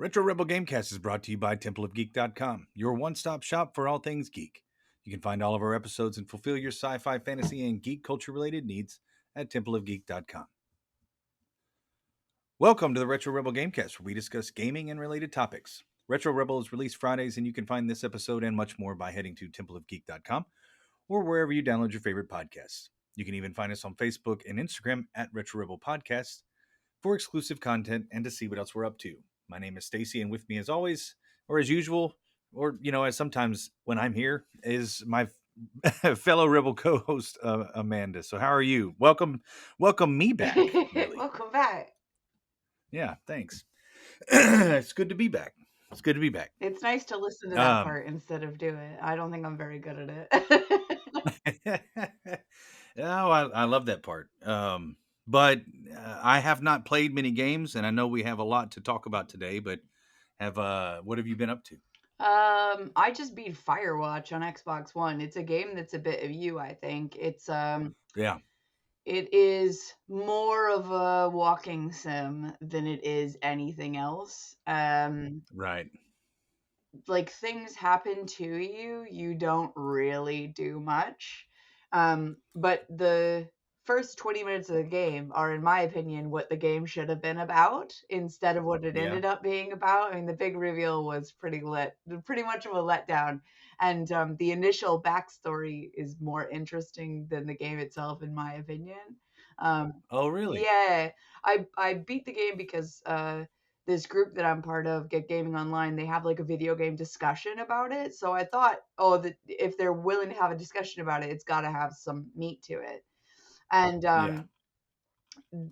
Retro Rebel Gamecast is brought to you by templeofgeek.com, your one-stop shop for all things geek. You can find all of our episodes and fulfill your sci-fi, fantasy, and geek culture-related needs at templeofgeek.com. Welcome to the Retro Rebel Gamecast, where we discuss gaming and related topics. Retro Rebel is released Fridays, and you can find this episode and much more by heading to templeofgeek.com or wherever you download your favorite podcasts. You can even find us on Facebook and Instagram at Retro Rebel Podcast for exclusive content and to see what else we're up to. My name is Stacy, and with me as always, or as usual, or, as sometimes when I'm here, is my fellow Rebel co-host, Amanda. So how are you? Welcome me back. Really. Welcome back. Yeah, thanks. It's good to be back. It's nice to listen to that part instead of do it. I don't think I'm very good at it. Oh, I love that part. But I have not played many games, and I know we have a lot to talk about today. But what have you been up to? I just beat Firewatch on Xbox One. It's a game that's a bit of you, I think. It's Yeah. It is more of a walking sim than it is anything else. Right. Like things happen to you, you don't really do much. But the first 20 minutes of the game are, in my opinion, what the game should have been about instead of what it Yeah. ended up being about. I mean, the big reveal was pretty much of a letdown. And the initial backstory is more interesting than the game itself, in my opinion. Oh, really? Yeah, I beat the game because this group that I'm part of, Get Gaming Online, they have like a video game discussion about it. So I thought, if they're willing to have a discussion about it, it's got to have some meat to it. And Yeah.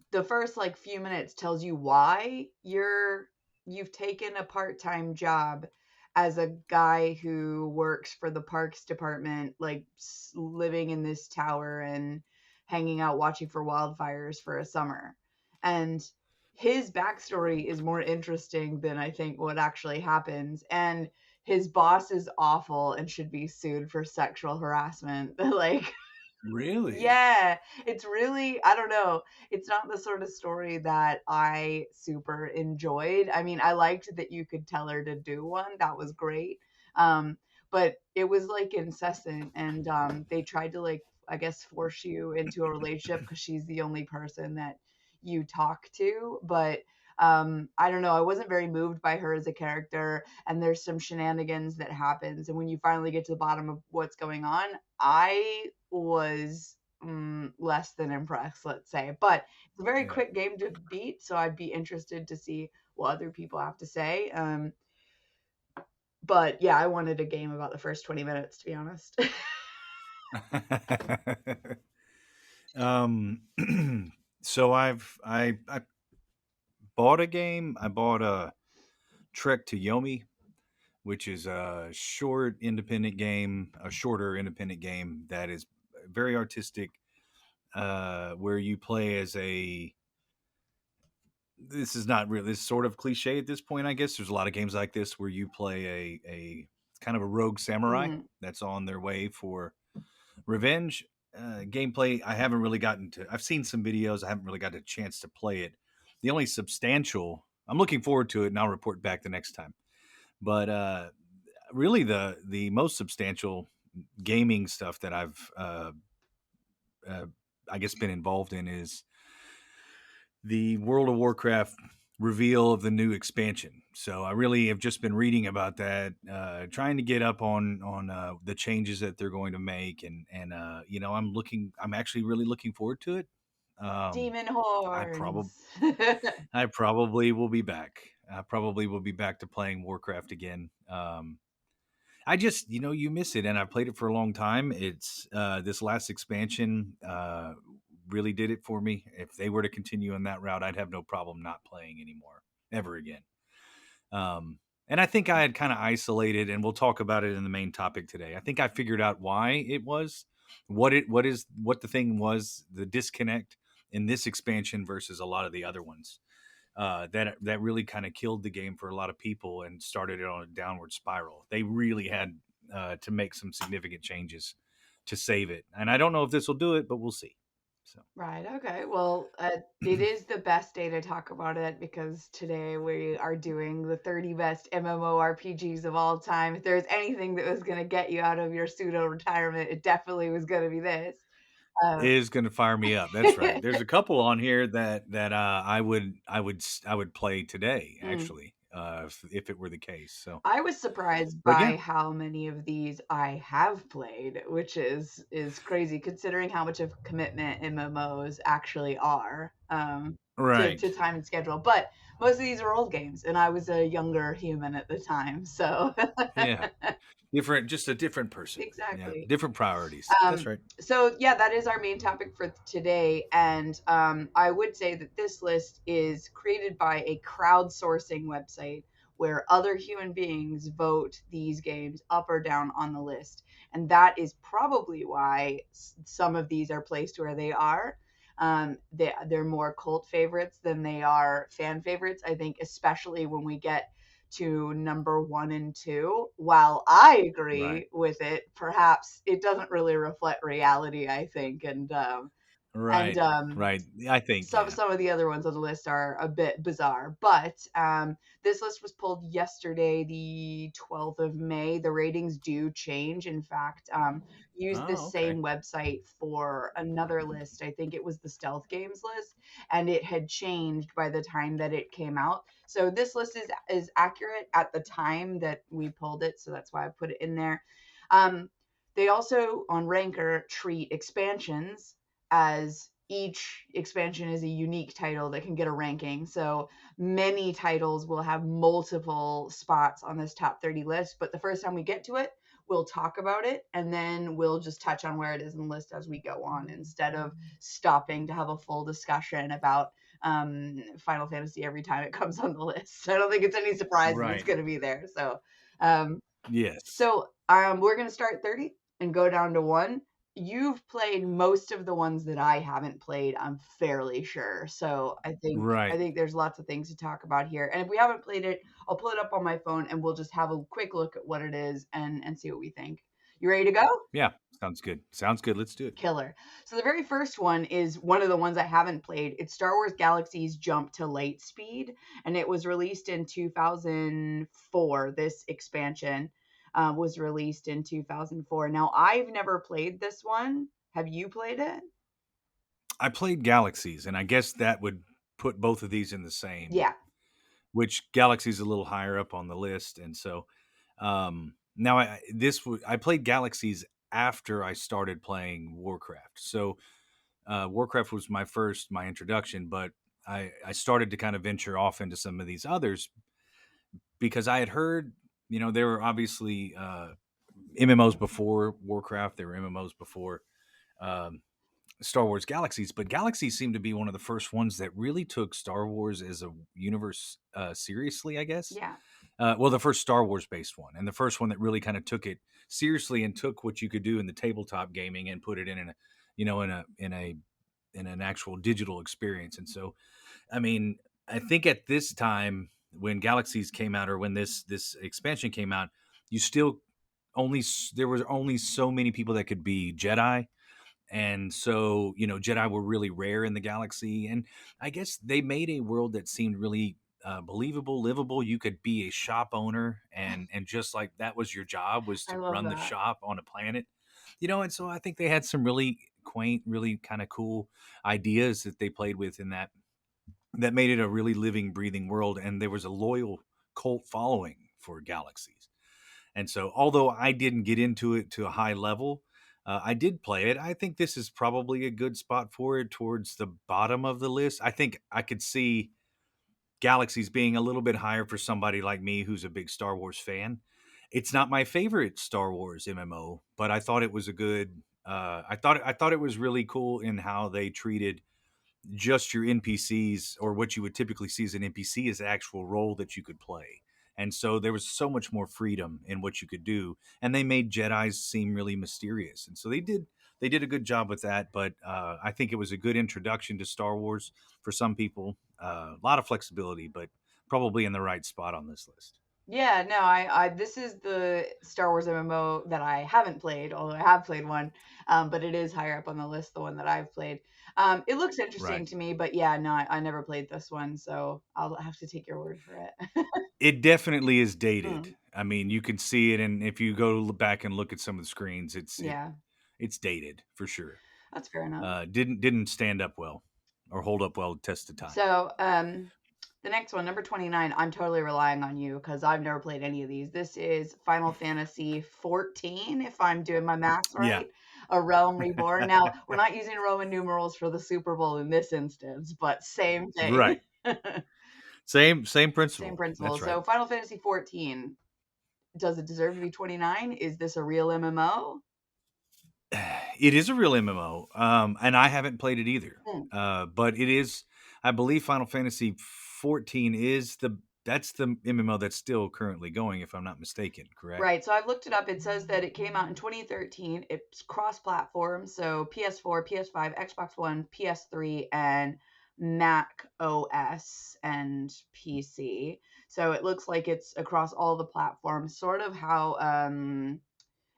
the first like few minutes tells you why you've taken a part-time job as a guy who works for the parks department, like living in this tower and hanging out watching for wildfires for a summer. And his backstory is more interesting than I think what actually happens. And his boss is awful and should be sued for sexual harassment. Like, Really? yeah, it's really, I don't know. It's not the sort of story that I super enjoyed. I mean, I liked that you could tell her to do one. That was great. Um, but it was like incessant, and they tried to, like, I guess, force you into a relationship because she's the only person that you talk to. But I don't know. I wasn't very moved by her as a character, and there's some shenanigans that happens. And when you finally get to the bottom of what's going on, I was less than impressed, let's say. But it's a very Yeah. quick game to beat, so I'd be interested to see what other people have to say. But yeah, I wanted a game about the first 20 minutes, to be honest. So I bought a game. I bought a Trek to Yomi, which is a shorter independent game that is very artistic, where you play as this is not really, this is sort of cliche at this point, I guess. There's a lot of games like this where you play a kind of a rogue samurai Mhm. that's on their way for revenge. Gameplay, I haven't really gotten to. I've seen some videos. I haven't really got a chance to play it. The only substantial, I'm looking forward to it, and I'll report back the next time. But really, the most substantial gaming stuff that I've I guess been involved in is the World of Warcraft reveal of the new expansion. So I really have just been reading about that, trying to get up on the changes that they're going to make, and I'm actually really looking forward to it. Demon I probably horns. I probably will be back. I probably will be back to playing Warcraft again. I just, you miss it, and I've played it for a long time. It's this last expansion really did it for me. If they were to continue on that route, I'd have no problem not playing anymore ever again. And I think I had kind of isolated, and we'll talk about it in the main topic today. I think I figured out why it was, what the thing was, the disconnect in this expansion versus a lot of the other ones. That really kind of killed the game for a lot of people and started it on a downward spiral. They really had to make some significant changes to save it, and I don't know if this will do it, but we'll see. So Right. Okay. Well, it is the best day to talk about it because today we are doing the 30 best MMORPGs of all time. If there's anything that was going to get you out of your pseudo retirement, it definitely was going to be this. it Um, is going to fire me up. That's right. There's a couple on here that I would play today mm. actually, if it were the case. So, I was surprised but yeah, by how many of these I have played, which is crazy considering how much of commitment MMOs actually are, right, to time and schedule. But most of these are old games, and I was a younger human at the time, so yeah, different, just a different person. Yeah, exactly. different priorities. That's right. So yeah, that is our main topic for today, and I would say that this list is created by a crowdsourcing website where other human beings vote these games up or down on the list, and that is probably why some of these are placed where they are. They're more cult favorites than they are fan favorites. I think, especially when we get to number one and two. While I Right. agree with it, perhaps it doesn't really reflect reality, I think. And Right. Right. I think, yeah. some of the other ones on the list are a bit bizarre, but this list was pulled yesterday, the 12th of May. The ratings do change. In fact, use Oh, this okay. same website for another list. I think it was the stealth games list, and it had changed by the time that it came out. So this list is accurate at the time that we pulled it, so that's why I put it in there. Um, they also on Ranker treat expansions as each expansion is a unique title that can get a ranking. So many titles will have multiple spots on this top 30 list, but the first time we get to it, we'll talk about it and then we'll just touch on where it is in the list as we go on instead of stopping to have a full discussion about Final Fantasy every time it comes on the list. So I don't think it's any surprise that it's Right. going to be there. Um, Yes. so we're going to start 30 and go down to one. You've played most of the ones that I haven't played, I'm fairly sure. So I Right. think there's lots of things to talk about here. And if we haven't played it, I'll pull it up on my phone and we'll just have a quick look at what it is and see what we think. You ready to go? Yeah. Sounds good. Sounds good. Let's do it. Killer. So the very first one is one of the ones I haven't played. It's Star Wars Galaxies Jump to Lightspeed, and it was released in 2004. This expansion was released in 2004. Now I've never played this one. Have you played it? I played Galaxies, and I guess that would put both of these in the same, Yeah. which Galaxy's a little higher up on the list. And so now I played Galaxies after I started playing Warcraft. So Warcraft was my introduction, but I started to kind of venture off into some of these others because I had heard, there were obviously MMOs before Warcraft, there were MMOs before um, Star Wars Galaxies, but Galaxies seemed to be one of the first ones that really took Star Wars as a universe seriously, I guess. Yeah. Well, the first Star Wars based one, and the first one that really kind of took it seriously and took what you could do in the tabletop gaming and put it in a, in an actual digital experience. And so, I mean, I think at this time when Galaxies came out, or when this expansion came out, you still only there was only so many people that could be Jedi, and so Jedi were really rare in the galaxy, and I guess they made a world that seemed really believable, livable. You could be a shop owner, and just like that was your job, was I to love run the that. shop on a planet. And so I think they had some really quaint, really kind of cool ideas that they played with in that made it a really living, breathing world, and there was a loyal cult following for Galaxies. And so, although I didn't get into it to a high level, I did play it. I think this is probably a good spot for it, towards the bottom of the list. I think I could see Galaxies being a little bit higher for somebody like me who's a big Star Wars fan. It's not my favorite Star Wars MMO, but I thought it was a good. I thought it was really cool in how they treated just your NPCs, or what you would typically see as an NPC, as an actual role that you could play. And so there was so much more freedom in what you could do, and they made Jedi's seem really mysterious. And so they did a good job with that. But I think it was a good introduction to Star Wars for some people. A lot of flexibility, but probably in the right spot on this list. Yeah, no, I this is the Star Wars MMO that I haven't played, although I have played one, but it is higher up on the list, the one that I've played. It looks interesting Right. to me, but yeah, no, I never played this one, so I'll have to take your word for it. It definitely is dated. Mm, I mean, you can see it, and if you go back and look at some of the screens, yeah, it's dated for sure. that's fair enough. Didn't stand up well or hold up well to test of time. So, the next one, number 29, I'm totally relying on you because I've never played any of these. This is Final Fantasy 14, if I'm doing my maths Yeah. right. A Realm Reborn. Now, we're not using Roman numerals for the Super Bowl in this instance, but same thing. Right. Same Same principle. principle. That's right. So, Final Fantasy 14, does it deserve to be 29? Is this a real MMO? It is a real MMO, and I haven't played it either. Hmm. But it is, I believe, Final Fantasy 14 is that's the MMO that's still currently going, if I'm not mistaken. Correct? Right. So I've looked it up. It says that it came out in 2013. It's cross-platform, so PS4, PS5, Xbox One, PS3, and Mac OS and PC. So it looks like it's across all the platforms, sort of how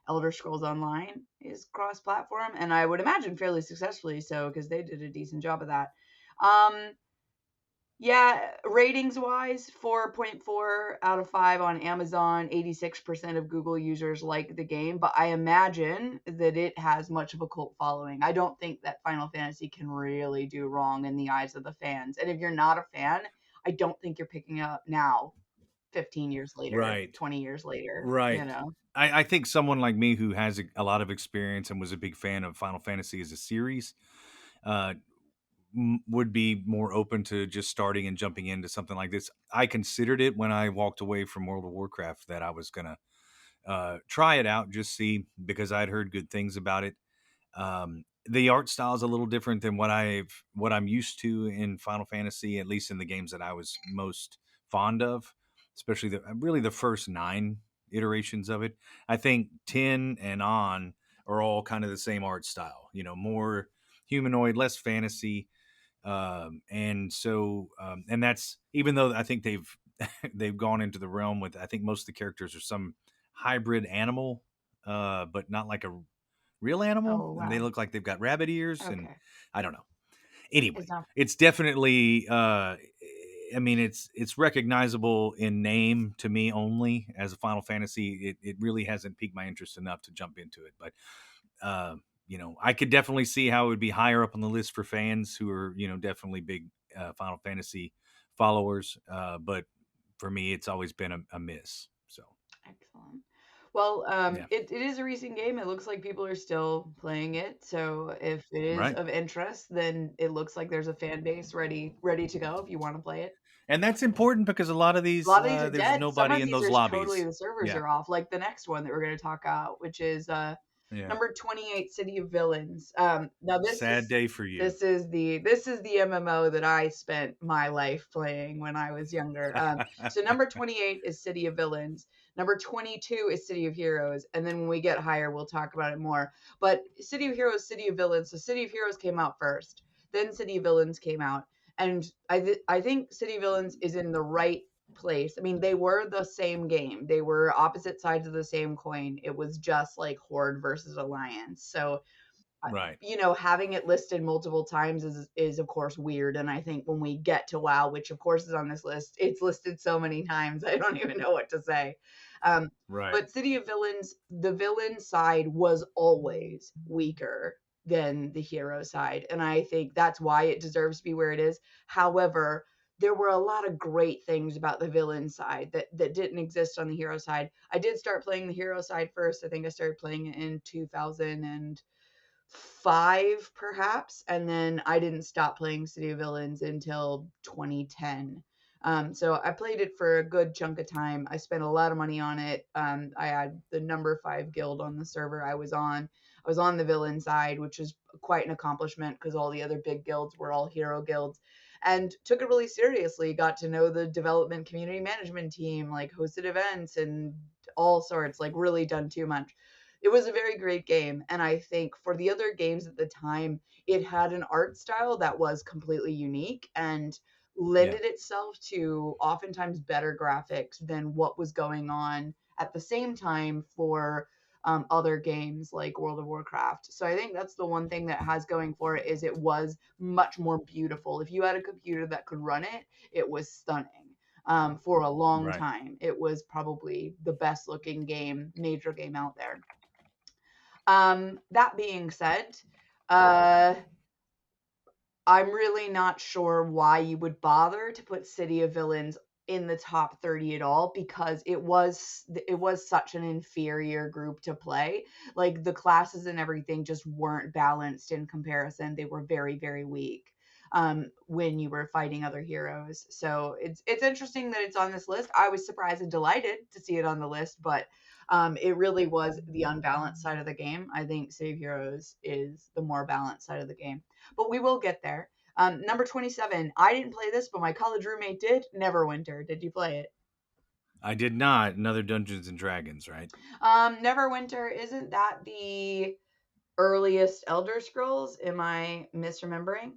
Elder Scrolls Online is cross-platform, and I would imagine fairly successfully so because they did a decent job of that. Um, yeah, ratings wise, 4.4 out of 5 on Amazon. 86% of Google users like the game, but I imagine that it has much of a cult following. I don't think that Final Fantasy can really do wrong in the eyes of the fans. And if you're not a fan, I don't think you're picking up now, 15 years later, Right. 20 years later, you Right. know. I think someone like me who has a lot of experience and was a big fan of Final Fantasy as a series uh, would be more open to just starting and jumping into something like this. I considered it when I walked away from World of Warcraft that I was gonna try it out, just see, because I'd heard good things about it. The art style is a little different than what I'm used to in Final Fantasy, at least in the games that I was most fond of, especially really the first 9 iterations of it. I think 10 and on are all kind of the same art style, more humanoid, less fantasy. And that's, even though I think they've they've gone into the realm with, I think most of the characters are some hybrid animal, but not like a real animal, Oh, and they wow. look like they've got rabbit ears, and Okay. I don't know. It's Anyway, not. it's definitely I mean, it's recognizable in name to me only as a Final Fantasy. It really hasn't piqued my interest enough to jump into it, but uh, I could definitely see how it would be higher up on the list for fans who are, definitely big Final Fantasy followers. But for me, it's always been a miss. So Excellent. Well, yeah, it is a recent game. It looks like people are still playing it. So if it is right. of interest, then it looks like there's a fan base ready to go if you want to play it. And that's important because a lot of A these, lot of these are there's dead. Some nobody of in these those are totally lobbies. the servers Yeah, are off. Like the next one that we're going to talk about, which is yeah. number 28, City of Villains. Now Sad day for you. this is the MMO that I spent my life playing when I was younger. So number 28 is City of Villains. Number 22 is City of Heroes, and then when we get higher, we'll talk about it more. But City of Heroes, City of Villains. So City of Heroes came out first, then City of Villains came out, and I think City of Villains is in the right place. I mean, they were the same game. They were opposite sides of the same coin. It was just like Horde versus Alliance. So, Right. having it listed multiple times is of course weird. And I think when we get to WoW, which of course is on this list, it's listed so many times I don't even know what to say. Um, Right. but City of Villains, the villain side was always weaker than the hero side, and I think that's why it deserves to be where it is. However, there were a lot of great things about the villain side that didn't exist on the hero side. I did start playing the hero side first. I think I started playing it in 2005 perhaps, and then I didn't stop playing City of Villains until 2010. So I played it for a good chunk of time. I spent a lot of money on it. I had the number 5 guild on the server I was on. I was on the villain side, which was quite an accomplishment because all the other big guilds were all hero guilds, and took it really seriously. Got to know the development community management team, like hosted events and all sorts, like really done too much. It was a very great game, and I think for the other games at the time, it had an art style that was completely unique and Yeah. lended itself to oftentimes better graphics than what was going on at the same time for other games like World of Warcraft. So I think that's the one thing that has going for it, is it was much more beautiful. If you had a computer that could run it, it was stunning. For a long Right. time, it was probably the best looking major game out there. That being said, uh, I'm really not sure why you would bother to put City of Villains in the top 30 at all, because it was such an inferior group to play. Like, the classes and everything just weren't balanced in comparison. They were very, very weak when you were fighting other heroes. So it's interesting that it's on this list. I was surprised and delighted to see it on the list, but it really was the unbalanced side of the game. I think City of Heroes is the more balanced side of the game, but we will get there. Number 27. I didn't play this, but my college roommate did. Neverwinter. Did you play it? I did not. Another Dungeons and Dragons, right? Neverwinter, isn't that the earliest Elder Scrolls? Am I misremembering?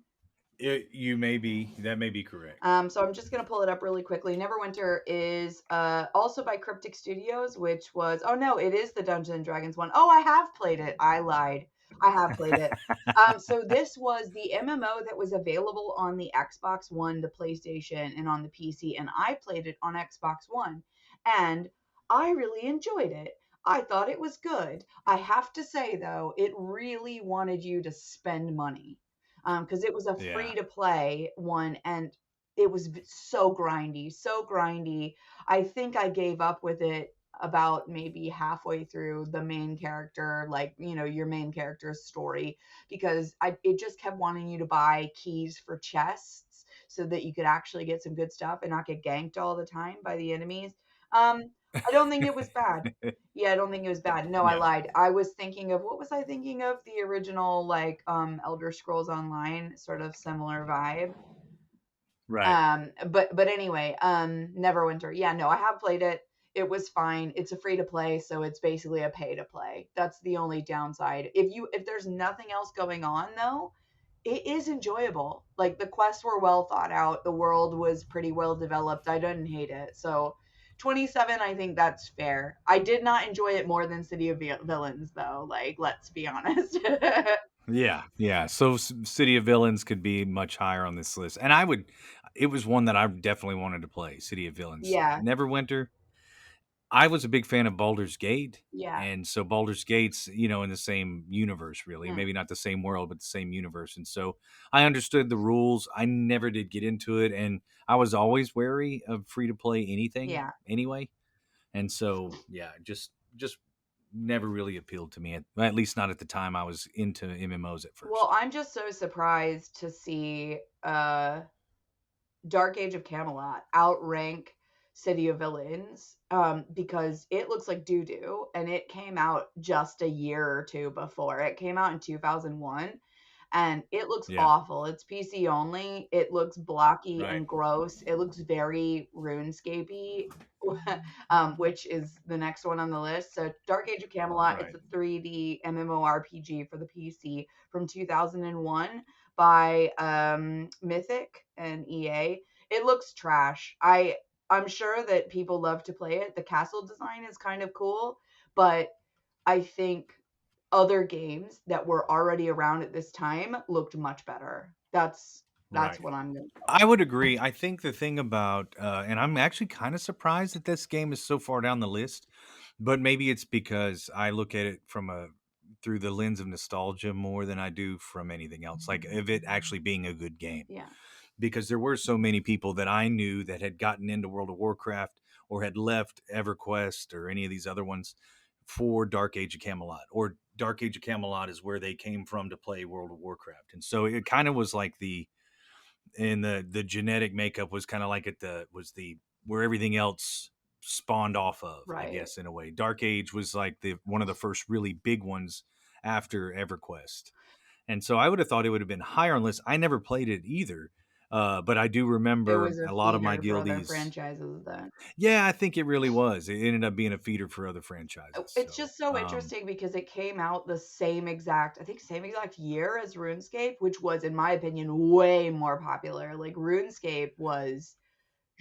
You may be. That may be correct. So I'm just going to pull it up really quickly. Neverwinter is also by Cryptic Studios, which was, oh no, it is the Dungeons and Dragons one. Oh, I have played it. I lied. I have played it. So this was the MMO that was available on the Xbox One, the PlayStation, and on the PC, and I played it on Xbox One, and I really enjoyed it. I thought it was good. I have to say though, it really wanted you to spend money, because it was a Yeah. free to play one, and it was so grindy, so grindy. I think I gave up with it about maybe halfway through the main character, like, your main character's story, because it just kept wanting you to buy keys for chests so that you could actually get some good stuff and not get ganked all the time by the enemies. I don't think it was bad. Yeah, I don't think it was bad. No, I Yeah. lied. I was thinking of, what was I thinking of? The original, like, Elder Scrolls Online, sort of similar vibe. Right. But anyway, Neverwinter. Yeah, no, I have played it. It was fine. It's a free to play, so it's basically a pay to play. That's the only downside. If there's nothing else going on though, it is enjoyable. Like, the quests were well thought out, the world was pretty well developed. I didn't hate it. So 27, I think that's fair. I did not enjoy it more than City of Villains though. Like, let's be honest. Yeah. Yeah. So City of Villains could be much higher on this list, and I would. It was one that I definitely wanted to play. City of Villains. Yeah, Neverwinter. I was a big fan of Baldur's Gate, yeah. and so Baldur's Gate's, in the same universe, really. Mm, Maybe not the same world, but the same universe. And so I understood the rules. I never did get into it, and I was always wary of free to play anything yeah. anyway. And so, yeah, just never really appealed to me. At least not at the time I was into MMOs at Well, first. I'm just so surprised to see Dark Age of Camelot outrank City of Villains, because it looks like doo doo, and it came out just a year or two before. It came out in 2001, and it looks Yeah, awful. It's PC only. It looks blocky right, and gross. It looks very RuneScapey, which is the next one on the list. So, Dark Age of Camelot, it's right, a 3D MMORPG for the PC from 2001 by Mythic and EA. It looks trash. I'm sure that people love to play it. The castle design is kind of cool, but I think other games that were already around at this time looked much better. That's right. what I'm gonna go I would agree. I think the thing about, and I'm actually kind of surprised that this game is so far down the list, but maybe it's because I look at it through the lens of nostalgia more than I do from anything else, like of it actually being a good game. with. Yeah. Because there were so many people that I knew that had gotten into World of Warcraft or had left EverQuest or any of these other ones for Dark Age of Camelot, or Dark Age of Camelot is where they came from to play World of Warcraft. And so it kind of was like the genetic makeup was kind of like the where everything else spawned off of, I Right. guess, in a way. Dark Age was like the one of the first really big ones after EverQuest. And so I would have thought it would have been higher on the list. I never played it either. But I do It remember was a a lot of my feeder for other guildies. franchises then. Yeah, I think it really was. It ended up being a feeder for other franchises. It's So, just so interesting because it came out the same exact year as RuneScape, which was, in my opinion, way more popular. Like, RuneScape was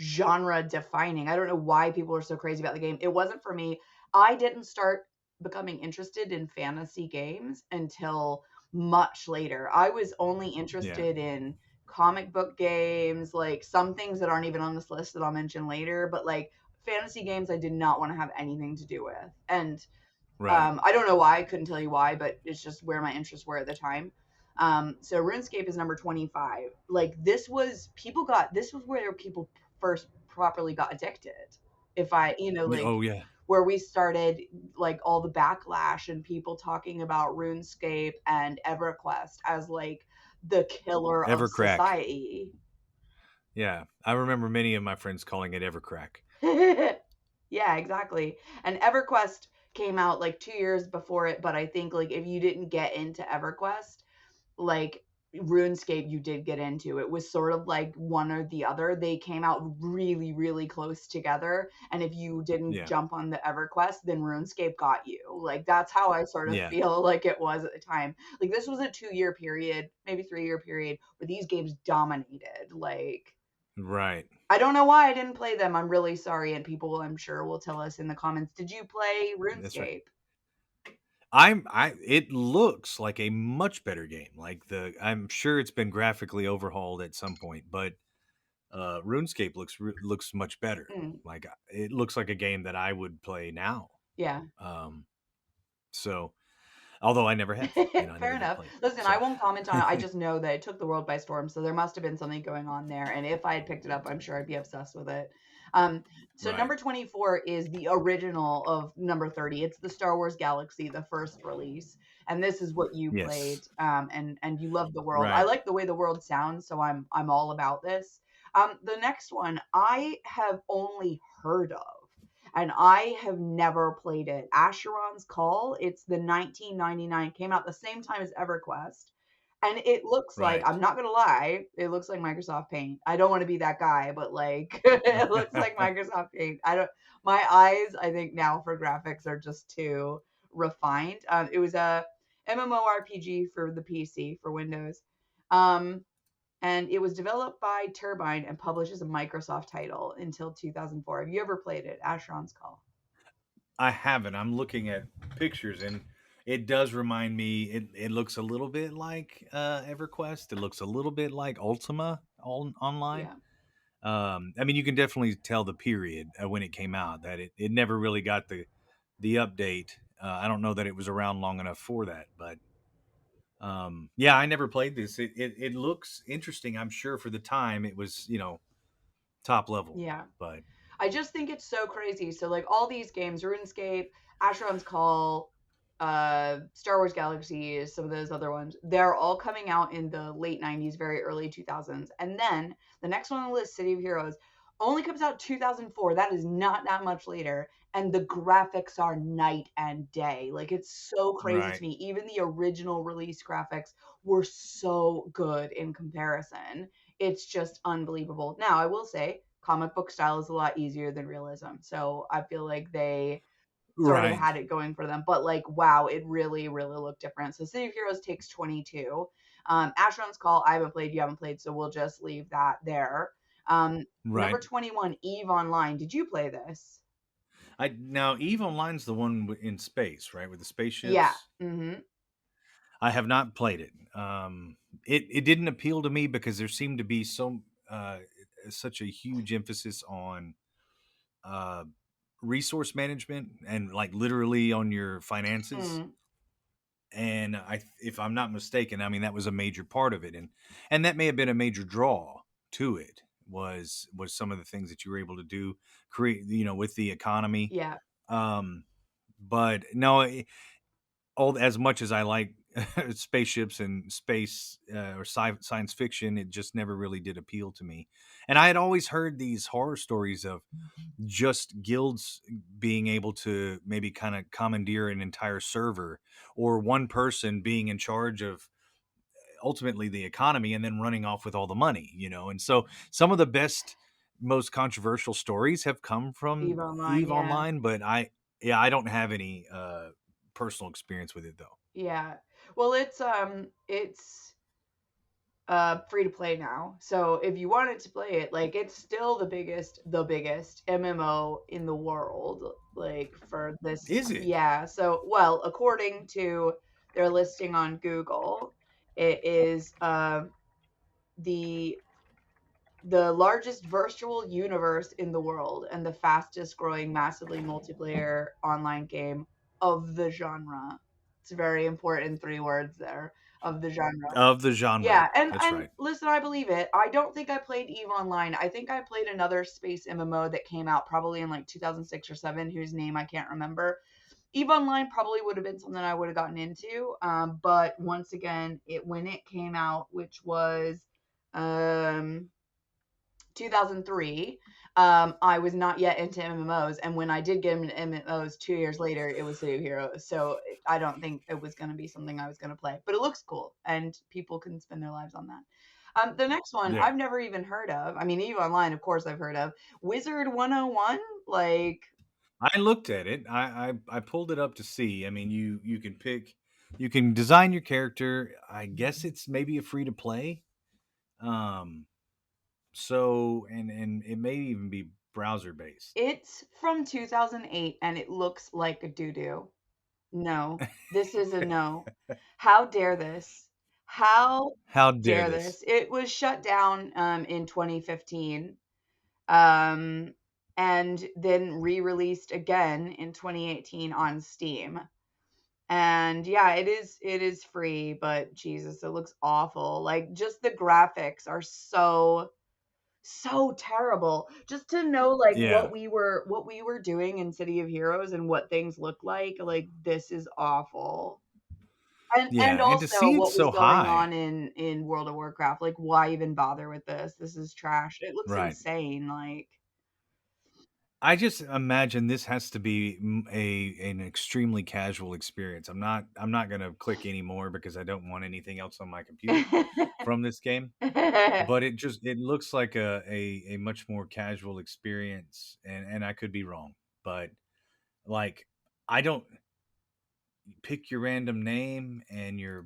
genre defining. I don't know why people are so crazy about the game. It wasn't for me. I didn't start becoming interested in fantasy games until much later. I was only Yeah. interested in comic book games, like some things that aren't even on this list that I'll mention later, but like fantasy games I did not want to have anything to do with. And Right. I don't know why, I couldn't tell you why, but it's just where my interests were at the time. So RuneScape is number 25. Like this was where people first properly got addicted. If I, like Oh yeah. where we started like all the backlash and people talking about RuneScape and EverQuest as like the killer of Evercrack. society. Yeah. I remember many of my friends calling it Evercrack. Yeah, exactly. And EverQuest came out like 2 years before it, but I think like if you didn't get into EverQuest, like RuneScape you did get into. It was sort of like one or the other. They came out really, really close together. And if you didn't Yeah. jump on the EverQuest, then RuneScape got you. Like that's how I sort of Yeah. feel like it was at the time. Like this was a 2 year period, maybe 3 year period where these games dominated. Like Right. I don't know why I didn't play them. I'm really sorry, and people I'm sure will tell us in the comments. Did you play That's right. RuneScape? It looks like a much better game. Like I'm sure it's been graphically overhauled at some point, but RuneScape looks much better. Mm, Like it looks like a game that I would play now. yeah. Um, so although I never have, I Fair never have enough. played it. Listen, I So won't comment on it. I just know that it took the world by storm, so there must have been something going on there. And if I had picked it up, I'm sure I'd be obsessed with it. Um, so right. number 24 is the original of number 30. It's the Star Wars Galaxy, the first release, and this is what you Yes. played. And you love the world. I Right. like the way the world sounds, so I'm all about this. The next one I have only heard of and I have never played it. Asheron's Call, it's the 1999, came out the same time as EverQuest. And it looks like, Right. I'm not gonna lie, it looks like Microsoft Paint. I don't want to be that guy, but like it looks like Microsoft Paint. I don't my eyes, I think now for graphics are just too refined. It was a MMORPG for the PC for Windows. Um, and it was developed by Turbine and published as a Microsoft title until 2004. Have you ever played it? Asheron's Call. I haven't. I'm looking at pictures and it does remind me it looks a little bit like EverQuest. It looks a little bit like Ultima Online. Yeah. I mean, you can definitely tell the period when it came out that it never really got the update. I don't know that it was around long enough for that, but yeah, I never played this. It looks interesting. I'm sure for the time it was top level, Yeah. but I just think it's so crazy. So like all these games, RuneScape, Asheron's Call, Star Wars Galaxies, some of those other ones, they're all coming out in the late 90s, very early 2000s. And then the next one on the list, City of Heroes, only comes out 2004. That is not that much later. And the graphics are night and day. Like it's so crazy to right, me. Even the original release graphics were so good in comparison. It's just unbelievable. Now, I will say, comic book style is a lot easier than realism. So I feel like they sort of right, had it going for them. But like, wow, it really, really looked different. So City of Heroes takes 22. Asheron's Call, I haven't played, you haven't played, so we'll just leave that there. Number right. 21, Eve Online. Did you play this? I now Eve Online's the one in space, right, with the Yeah. spaceships. Mm-hmm. I have not played it. It didn't appeal to me because there seemed to be such a huge emphasis on uh, resource management and like literally on your finances. Mm, And if I'm not mistaken, I mean that was a major part of it, and that may have been a major draw to it was some of the things that you were able to do create with the economy. yeah. Um, but no, all as much as I like spaceships and space or science fiction, it just never really did appeal to me. And I had always heard these horror stories of just guilds being able to maybe kind of commandeer an entire server or one person being in charge of ultimately the economy and then running off with all the money, and so some of the best most controversial stories have come from Eve Online, Eve yeah. Online, but I don't have any personal experience with it though. Yeah. Well, it's free to play now. So if you wanted to play it, like it's still the biggest MMO in the world. Like for this, Is it? yeah. So well, according to their listing on Google, it is the the largest virtual universe in the world and the fastest growing massively multiplayer online game of the genre. It's very important, three words there, of the genre. Of the genre. Yeah, and That's right. listen, I believe it. I don't think I played Eve Online. I think I played another space MMO that came out probably in like 2006 or 7, whose name I can't remember. Eve Online probably would have been something I would have gotten into. But once again, it when it came out, which was um 2003, I was not yet into MMOs, and when I did get into MMOs 2 years later, it was City of Heroes. So I don't think it was going to be something I was going to play, but it looks cool, and people can spend their lives on that. The next one Yeah. I've never even heard of. I mean, Eve Online, of course, I've heard of. Wizard 101, like I looked at it. I pulled it up to see. I mean, you can pick, you can design your character. I guess it's maybe a free to play. Um, so and it may even be browser based. it's from 2008, and it looks like a doo doo. No, this is a no. How dare this? How How dare dare this? this? It was shut down in 2015, um, and then re-released again in 2018 on Steam. And yeah, it is free, but Jesus, it looks awful. Like just the graphics are so terrible. Just to know like Yeah. what we were doing in City of Heroes and what things look like this is awful. And Yeah, and to also see it what was so going high. on in World of Warcraft, like why even bother with this? This is trash. It looks Right. insane, like I just imagine this has to be a an extremely casual experience. I'm not going to click anymore because I don't want anything else on my computer from this game. But it looks like a much more casual experience, and I could be wrong, but like I don't pick your random name and your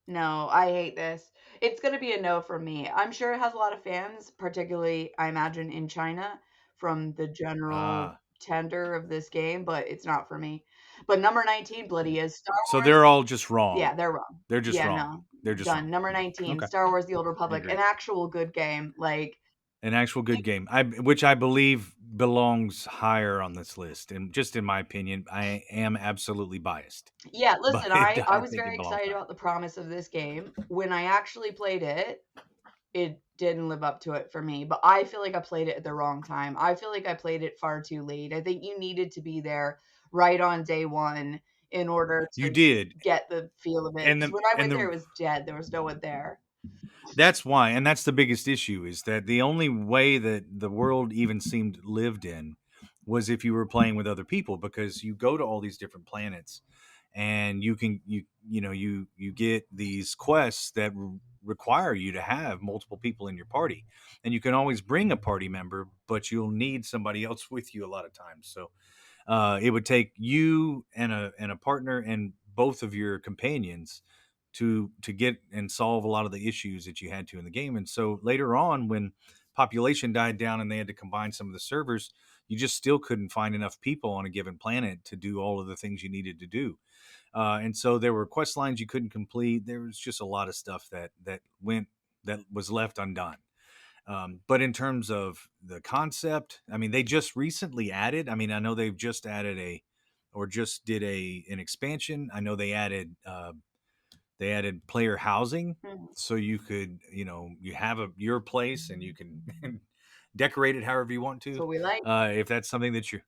No, I hate this. It's gonna be a no for me. I'm sure it has a lot of fans, particularly I imagine in China from the general ah tender of this game, but it's not for me. But number 19 bloody is Star so Wars. they're all just wrong. Yeah, they're wrong. They're just Yeah, wrong. no. They're just wrong. Done. Number 19, Okay, Star Wars The Old I Republic, an agree. actual good game. Like An actual good game, I which I believe belongs higher on this list. And just in my opinion, I am absolutely biased, yeah, but listen, I I was think it very belongs excited higher. about the promise of this game. When I actually played it, it didn't live up to it for me, but I feel like I played it at the wrong time. I feel like I played it far too late. I think you needed to be there right on day 1 in order You to did, get the feel of it. and Because the when I and went there, the it was dead. There was no one there. That's why, and that's the biggest issue is that the only way that the world even seemed lived in was if you were playing with other people because you go to all these different planets and you get these quests that require you to have multiple people in your party, and you can always bring a party member, but you'll need somebody else with you a lot of times. So it would take you and a partner and both of your companions to get and solve a lot of the issues that you had to in the game. And so later on, when population died down and they had to combine some of the servers, you just still couldn't find enough people on a given planet to do all of the things you needed to do. And so there were quest lines you couldn't complete. There was just a lot of stuff that was left undone. But in terms of the concept, I mean, they just recently added. I mean, I know they've just added or just did an expansion. I know they added player housing, Mhm. so you could you have your place and you can decorate it however you want That's to, what we like. if that's something that you're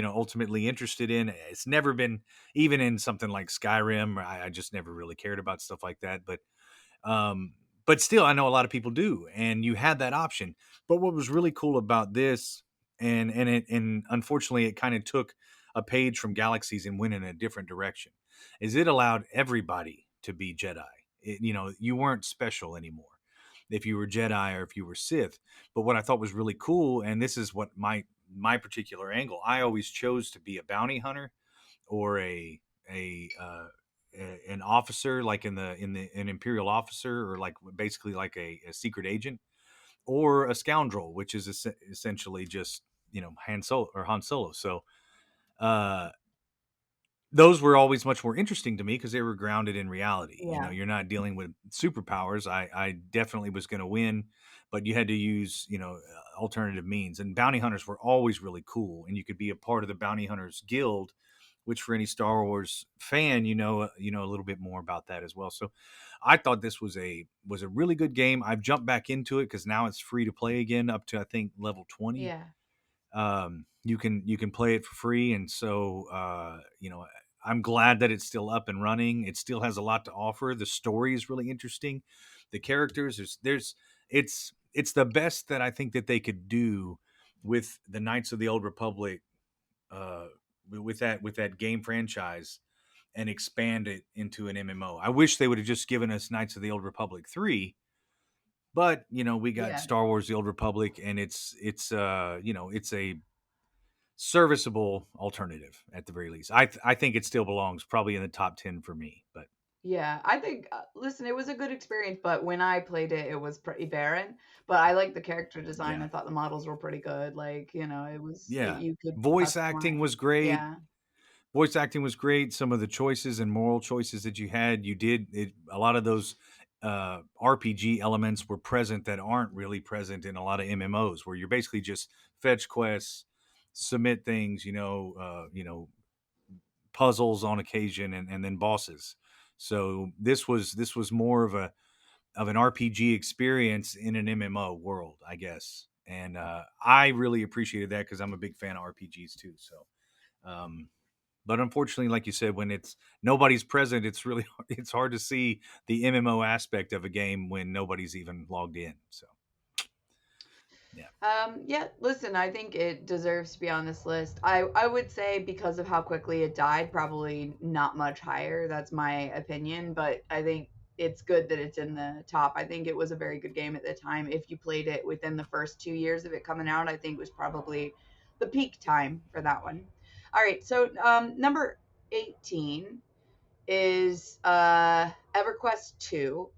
ultimately interested in. It's never been, even in something like Skyrim. I just never really cared about stuff like that, um, but still, I know a lot of people do, and you had that option. But what was really cool about this, and unfortunately, it kind of took a page from Galaxies and went in a different direction, is it allowed everybody to be Jedi. You weren't special anymore if you were Jedi or if you were Sith. But what I thought was really cool, and this is what my particular angle, I always chose to be a bounty hunter or a an officer, like in the an imperial officer, or like basically like a secret agent, or a scoundrel, which is essentially just Han Solo. So uh, those were always much more interesting to me because they were grounded in reality. Yeah. You're not dealing with superpowers. I definitely was going to win, but you had to use alternative means. And bounty hunters were always really cool, and you could be a part of the bounty hunters guild, which for any Star Wars fan, a little bit more about that as well. So I thought this was a really good game. I've jumped back into it because now it's free to play again, up to I think level 20. Yeah. You can play it for free, and so I'm glad that it's still up and running. It still has a lot to offer. The story is really interesting. The characters, there's it's the best that I think that they could do with the Knights of the Old Republic, uh with that game franchise, and expand it into an MMO. I wish they would have just given us Knights of the Old Republic 3, but we got Yeah. Star Wars the Old Republic, and it's a serviceable alternative at the very least. I think it still belongs probably in the top 10 for me, but Yeah, I think, listen, it was a good experience, but when I played it, it was pretty barren. But I liked the character design. yeah. I thought the models were pretty good. Like, Yeah. you could Voice acting customize. was great. Yeah. Voice acting was great. Some of the choices and moral choices that you had, a lot of those RPG elements were present that aren't really present in a lot of MMOs, where you're basically just fetch quests, submit things, puzzles on occasion, and then bosses. So this was more of an RPG experience in an MMO world, I guess. And I really appreciated that because I'm a big fan of RPGs too. So, um, but unfortunately, like you said, when it's nobody's present, it's really it's hard to see the MMO aspect of a game when nobody's even logged in. So, yeah, Yeah, listen, I think it deserves to be on this list. I would say because of how quickly it died, probably not much higher. That's my opinion, but I think it's good that it's in the top. I think it was a very good game at the time. If you played it within the first 2 years of it coming out, I think it was probably the peak time for that one. All right, so number 18 is EverQuest 2.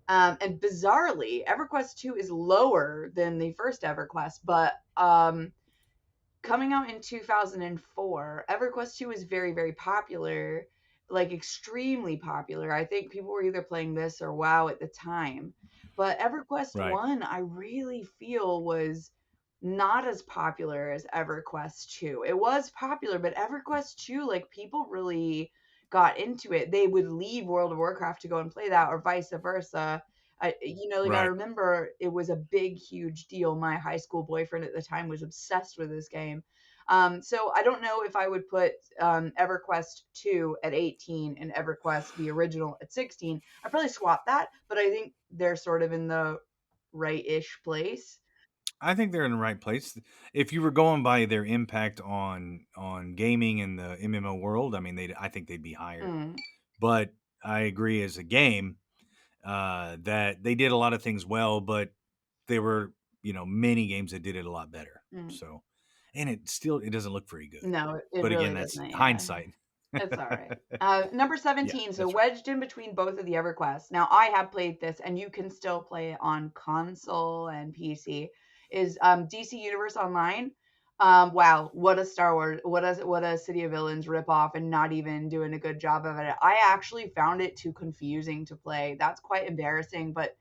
And bizarrely, EverQuest 2 is lower than the first EverQuest, but coming out in 2004, EverQuest 2 is very, very popular, like extremely popular. I think people were either playing this or WoW at the time. But EverQuest right, 1, I really feel was not as popular as EverQuest 2. It was popular, but EverQuest 2, like people really got into it. They would leave World of Warcraft to go and play that or vice versa. Like I right. remember it was a big, huge deal. My high school boyfriend at the time was obsessed with this game. So I don't know if I would put EverQuest 2 at 18 and EverQuest the original at 16. I'd probably swap that, but I think they're sort of in the right-ish place. I think they're in the right place. If you were going by their impact on gaming in the MMO world, I mean, I think they'd be higher. Mm, But I agree as a game that they did a lot of things well, but there were many games that did it a lot better. mm. So, and it doesn't look very good. No, it But again, really that's doesn't. Yeah. hindsight. It's all right. Number Yeah, 17, so that's right. wedged in between both of the EverQuests. Now, I have played this, and you can still play it on console and PC, is DC Universe Online. Wow, what a Star Wars, what a City of Villains ripoff, and not even doing a good job of it. I actually found it too confusing to play. That's quite embarrassing, but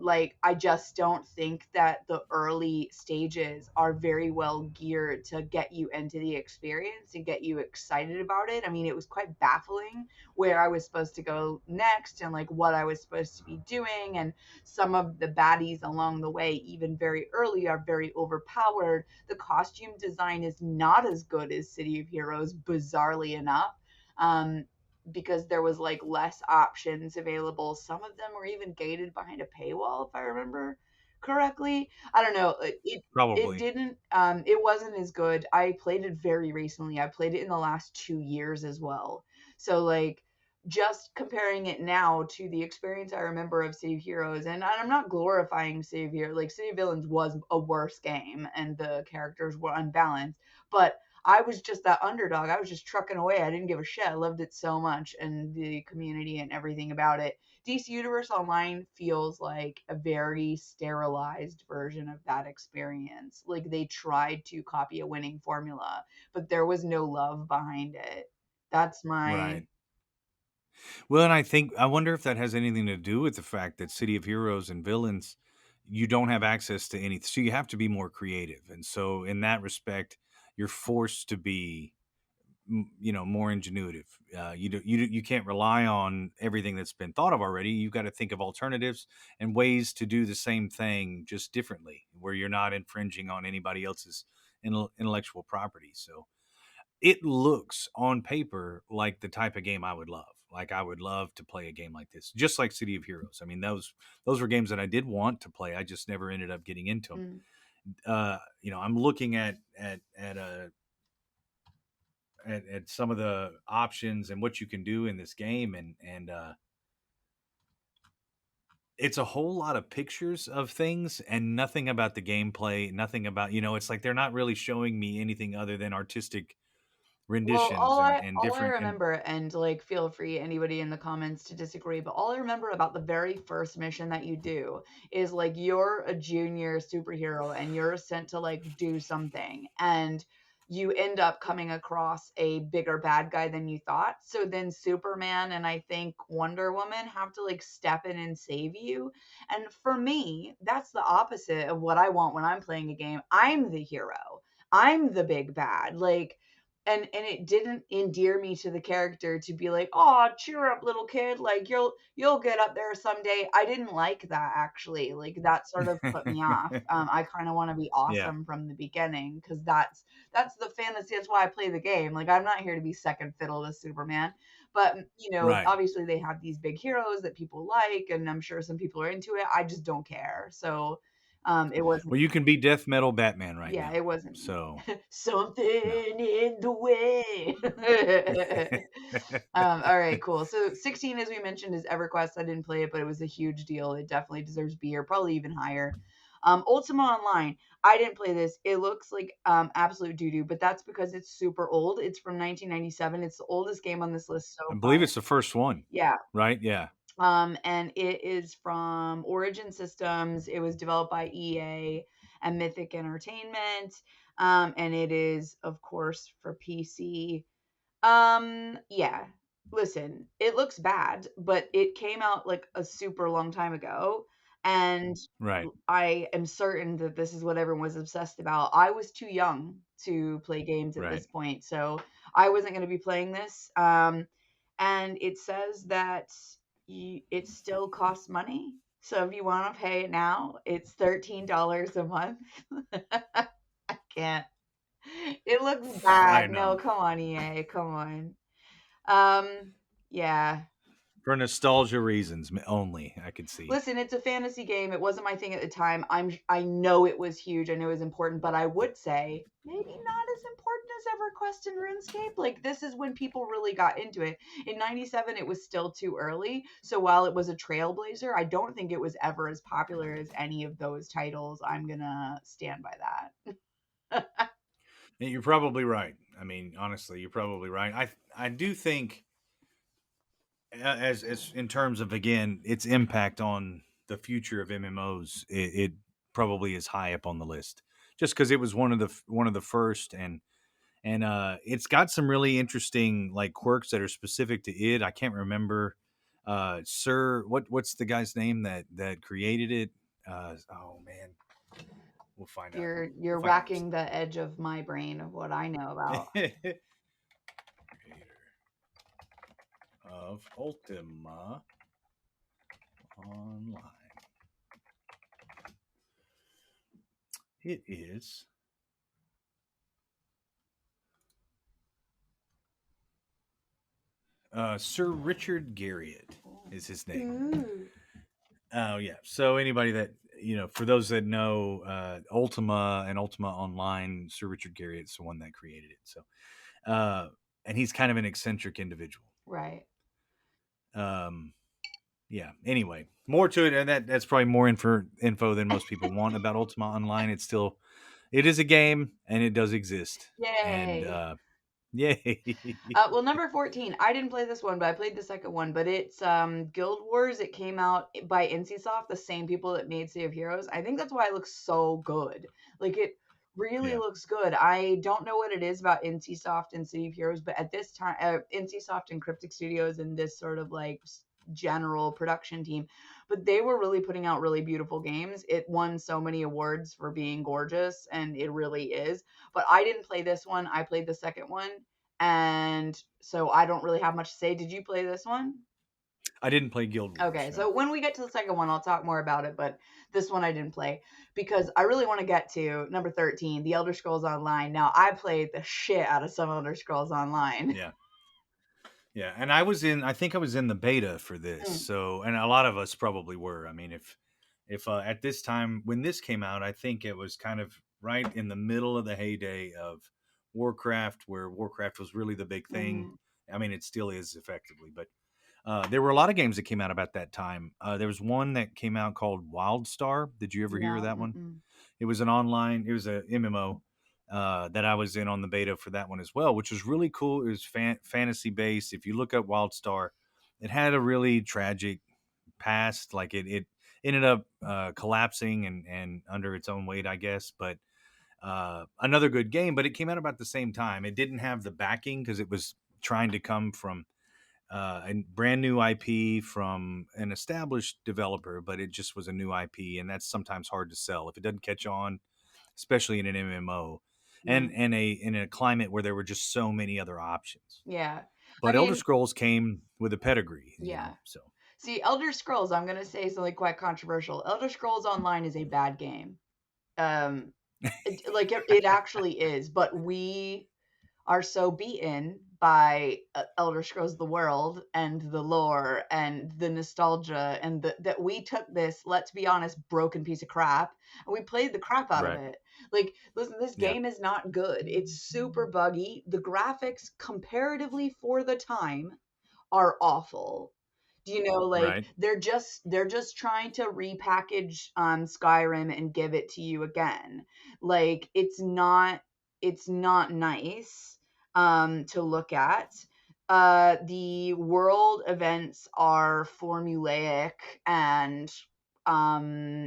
like I just don't think that the early stages are very well geared to get you into the experience and get you excited about it. I mean, it was quite baffling where I was supposed to go next and like what I was supposed to be doing, and some of the baddies along the way even very early are very overpowered. The costume design is not as good as City of Heroes, bizarrely enough. um because there was like less options available. Some of them were even gated behind a paywall, if I remember correctly. I don't know. It Probably. didn't. It wasn't as good. I played it very recently. I played it in the last 2 years as well. So like just comparing it now to the experience I remember of City of Heroes, and I'm not glorifying City of Heroes. Like City of Villains was a worse game, and the characters were unbalanced, but I was just that underdog. I was just trucking away. I didn't give a shit. I loved it so much and the community and everything about it. DC Universe Online feels like a very sterilized version of that experience. Like they tried to copy a winning formula, but there was no love behind it. That's my Right. Well, and I wonder if that has anything to do with the fact that City of Heroes and Villains, you don't have access to anything, so you have to be more creative, and so in that respect, you're forced to be, more ingenuitive. You can't rely on everything that's been thought of already. You've got to think of alternatives and ways to do the same thing just differently, where you're not infringing on anybody else's intellectual property. So it looks on paper like the type of game I would love. Like I would love to play a game like this, just like City of Heroes. I mean, those were games that I did want to play. I just never ended up getting into them. mm. I'm looking at some of the options and what you can do in this game, and it's a whole lot of pictures of things and nothing about the gameplay. Nothing about, it's like they're not really showing me anything other than artistic Well, renditions and all I different and remember, and like feel free anybody in the comments to disagree, but all I remember about the very first mission that you do is like you're a junior superhero and you're sent to like do something and you end up coming across a bigger bad guy than you thought. So then Superman and I think Wonder Woman have to like step in and save you. And for me, that's the opposite of what I want when I'm playing a game. I'm the hero. I'm the big bad. Like and it didn't endear me to the character to be like, "Oh, cheer up, little kid, like you'll get up there someday." I didn't like that actually. Like that sort of put me off. I kind of want to be yeah, awesome from the beginning because that's the fantasy. That's why I play the game. Like I'm not here to be second fiddle to Superman. But right. obviously they have these big heroes that people like, and I'm sure some people are into it. I just don't care. So it wasn't. Well, you can be death metal Batman right Yeah, now. it wasn't me. So Something no. in the way. All right, cool. So 16, as we mentioned, is EverQuest. I didn't play it, but it was a huge deal. It definitely deserves B or probably even higher. Ultima Online. I didn't play this. It looks like absolute doo doo, but that's because it's super old. It's from 1997. It's the oldest game on this list so I believe far. it's the first one, Yeah, right? Yeah, and it is from Origin Systems. It was developed by EA and Mythic Entertainment. And it is, of course, for PC. Yeah. Listen, it looks bad, but it came out like a super long time ago. And right, I am certain that this is what everyone was obsessed about. I was too young to play games at right. this point, so I wasn't going to be playing this. And it says that it still costs money. So if you want to pay it now, it's $13 a month. I can't. It looks I bad. No, know. come on, EA. Come on. Um, yeah. For nostalgia reasons only, I could see. Listen, it's a fantasy game. It wasn't my thing at the time. I know it was huge. I know it was important, but I would say maybe not as important as EverQuest and RuneScape. Like this is when people really got into it. In 97 it was still too early. So while it was a trailblazer, I don't think it was ever as popular as any of those titles. I'm going to stand by that. And you're probably right. I mean, honestly, you're probably right. I do think as in terms of, again, its impact on the future of MMOs, it probably is high up on the list, just because it was one of the first, and it's got some really interesting like quirks that are specific to it. I can't remember Sir what's the guy's name that created it. Oh man, we'll find out. We'll You're find out in a racking the edge of my brain of what I know about. second. Creator of Ultima Online. It is Sir Richard Garriott is his name. Ooh. Oh yeah. So anybody that, for those that know Ultima and Ultima Online, Sir Richard Garriott's the one that created it. So uh, and he's kind of an eccentric individual. Right. Um, yeah. Anyway, more to it, and that's probably more info than most people want about Ultima Online. It's still it is a game and it does exist. And Yay. yay. Well, number 14. I didn't play this one, but I played the second one. But it's Guild Wars. It came out by NCSoft, the same people that made City of Heroes. I think that's why it looks so good. Like it really Yeah. looks good. I don't know what it is about NCSoft and City of Heroes, but at this time, NCSoft and Cryptic Studios and this sort of like general production team, but they were really putting out really beautiful games. It won so many awards for being gorgeous, and it really is. But I didn't play this one. I played the second one, and so I don't really have much to say. Did you play this one? I didn't play Guild Wars, Okay, no. so when we get to the second one, I'll talk more about it, but this one I didn't play because I really want to get to number 13, The Elder Scrolls Online. Now, I played the shit out of some Elder Scrolls Online. Yeah. Yeah, and I think I was in the beta for this. Mm, So, and a lot of us probably were. I mean, if at this time when this came out, I think it was kind of right in the middle of the heyday of Warcraft, where Warcraft was really the big thing. mhm. I mean, it still is effectively, but there were a lot of games that came out about that time. There was one that came out called Wildstar. Did you ever hear of No, that one? mm-mm. It was an online. It was a MMO that I was in on the beta for that one as well, which was really cool. It was fantasy based. If you look up Wildstar, it had a really tragic past. Like it ended up collapsing and under its own weight, I guess. But another good game. But it came out about the same time. It didn't have the backing because it was trying to come from a brand new IP from an established developer, but it just was a new IP, and that's sometimes hard to sell if it doesn't catch on, especially in an MMO, and Mm, in a climate where there were just so many other options. yeah. I But Elder mean, Scrolls came with a pedigree, yeah. so See, Elder Scrolls, I'm going to say something quite controversial. Elder Scrolls Online is a bad game. Um, it actually is, but we are so beaten by Elder Scrolls the world and the lore and the nostalgia and that we took this, let's be honest, broken piece of crap and we played the crap out of right, it. Like, listen, this yeah, game is not good. It's super buggy. The graphics, comparatively for the time, are awful. Do you know, like right, they're just trying to repackage Skyrim and give it to you again. Like it's not nice to look at. The world events are formulaic and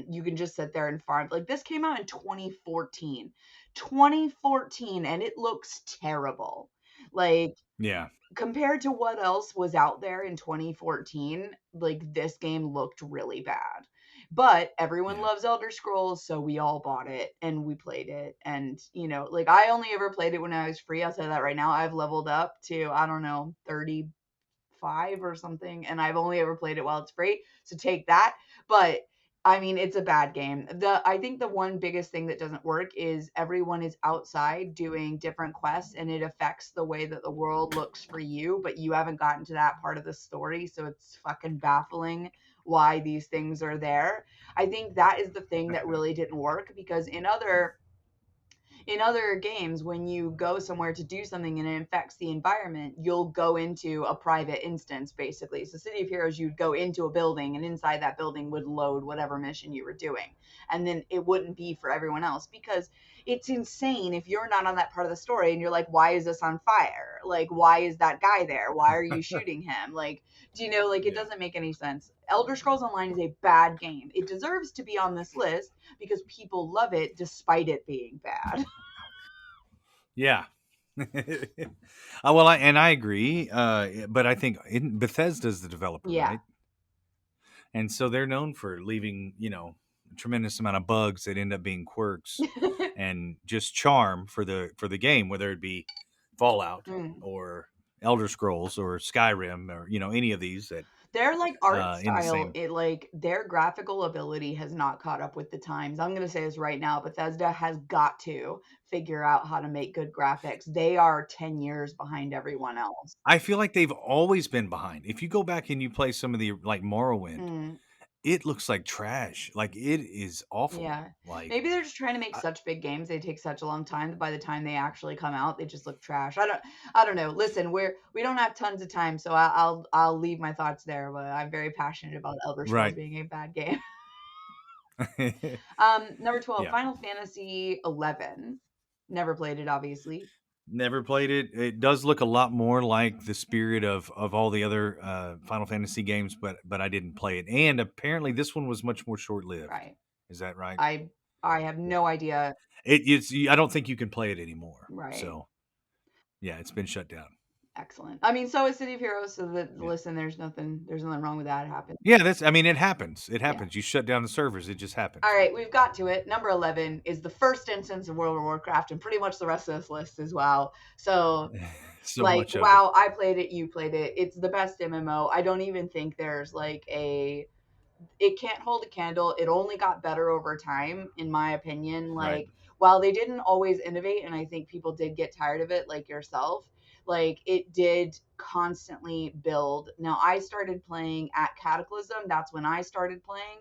you can just sit there and farm. Like this came out in 2014. 2014 and it looks terrible. Like yeah, compared to what else was out there in 2014, like this game looked really bad. But everyone yeah, loves Elder Scrolls, so we all bought it and we played it. And like I only ever played it when I was free. I'll say that right now. I've leveled up to I don't know 35 or something, and I've only ever played it while it's free. So take that. But I mean, it's a bad game. I think the one biggest thing that doesn't work is everyone is outside doing different quests, and it affects the way that the world looks for you. But you haven't gotten to that part of the story, so it's fucking baffling why these things are there. I think that is the thing that really didn't work because in other games, when you go somewhere to do something and it affects the environment, you'll go into a private instance, basically. So, City of Heroes, you'd go into a building, and inside that building would load whatever mission you were doing. And then it wouldn't be for everyone else because it's insane if you're not on that part of the story and you're like, why is this on fire? Like, why is that guy there? Why are you shooting him? Like, do you know, like, it yeah, doesn't make any sense. Elder Scrolls Online is a bad game. It deserves to be on this list because people love it despite it being bad. yeah. Well, I agree, but I think Bethesda's the developer, Yeah. right? And so they're known for leaving, a tremendous amount of bugs that end up being quirks and just charm for the game, whether it be Fallout Mm. or Elder Scrolls or Skyrim or any of these that Their like art in the style, same. it like their graphical ability has not caught up with the times. I'm gonna say this right now. Bethesda has got to figure out how to make good graphics. They are 10 years behind everyone else. I feel like they've always been behind. If you go back and you play some of the like Morrowind, Mm. it looks like trash. Like it is awful. Yeah. Like Maybe they're just trying to make I, such big games. They take such a long time that by the time they actually come out, they just look trash. I don't know. Listen, we don't have tons of time, so I'll leave my thoughts there, but I'm very passionate about Elder Scrolls right. being a bad game. Number 12, Yeah. Final Fantasy 11. Never played it, obviously. Never played it. It does look a lot more like the spirit of all the other Final Fantasy games, but I didn't play it. And apparently, this one was much more short lived. Right. Is that right? I I have Yeah. no idea. It's. I don't think you can play it anymore. Right. So yeah, it's been shut down. Excellent. I mean, so is City of Heroes. So that Yeah. listen, there's nothing wrong with that. It happened. Yeah, that's. I mean, it happens. It Yeah. happens. You shut down the servers. It just All happens. right, we've got to it. Number 11 is the first instance of World of Warcraft, and pretty much the rest of this list as well. So So like, much of it. wow, I played it, you played it. It's the best MMO. I don't even think there's like a it can't hold a candle. It only got better over time, in my opinion. Right. Like, while they didn't always innovate, and I think people did get tired of it, like yourself, like, it did constantly build. Now, I started playing at Cataclysm. That's when I started playing.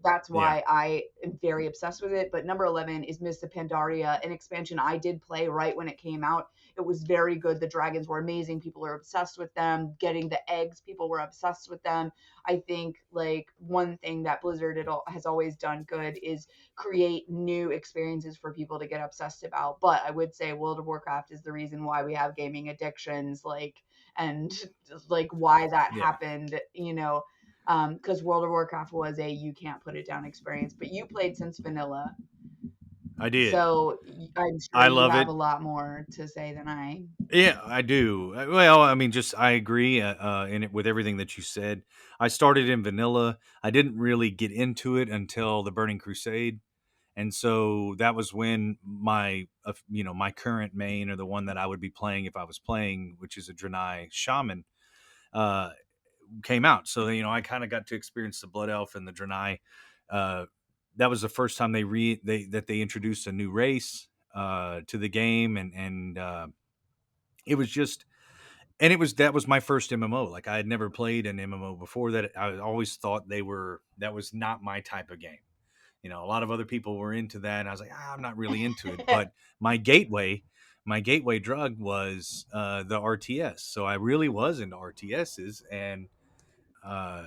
That's Yeah. why I am very obsessed with it. But number 11 is Mists of Pandaria, an expansion I did play right when it came out. It was very good. The dragons were amazing. People are obsessed with them. Getting the eggs, people were obsessed with them. I think like one thing that Blizzard has always done good is create new experiences for people to get obsessed about. But I would say World of Warcraft is the reason why we have gaming addictions, like, and like why that Yeah. happened, because World of Warcraft was a you can't put it down experience. But you played since vanilla, I did. so I'm sure I you love have it. a lot more to say than I. Yeah, I do. Well, I mean, just I agree in it with everything that you said. I started in vanilla. I didn't really get into it until the Burning Crusade, and so that was when my current main, or the one that I would be playing if I was playing, which is a Draenei shaman, uh, came out. So I kind of got to experience the Blood Elf and the Draenei. Uh, that was the first time they introduced a new race to the game, and it was just and it was that was my first MMO. Like, I had never played an MMO before that. I always thought that was not my type of game. A lot of other people were into that, and I was like, I'm not really into it. But my gateway drug was the RTS. So I really was into RTSs, uh,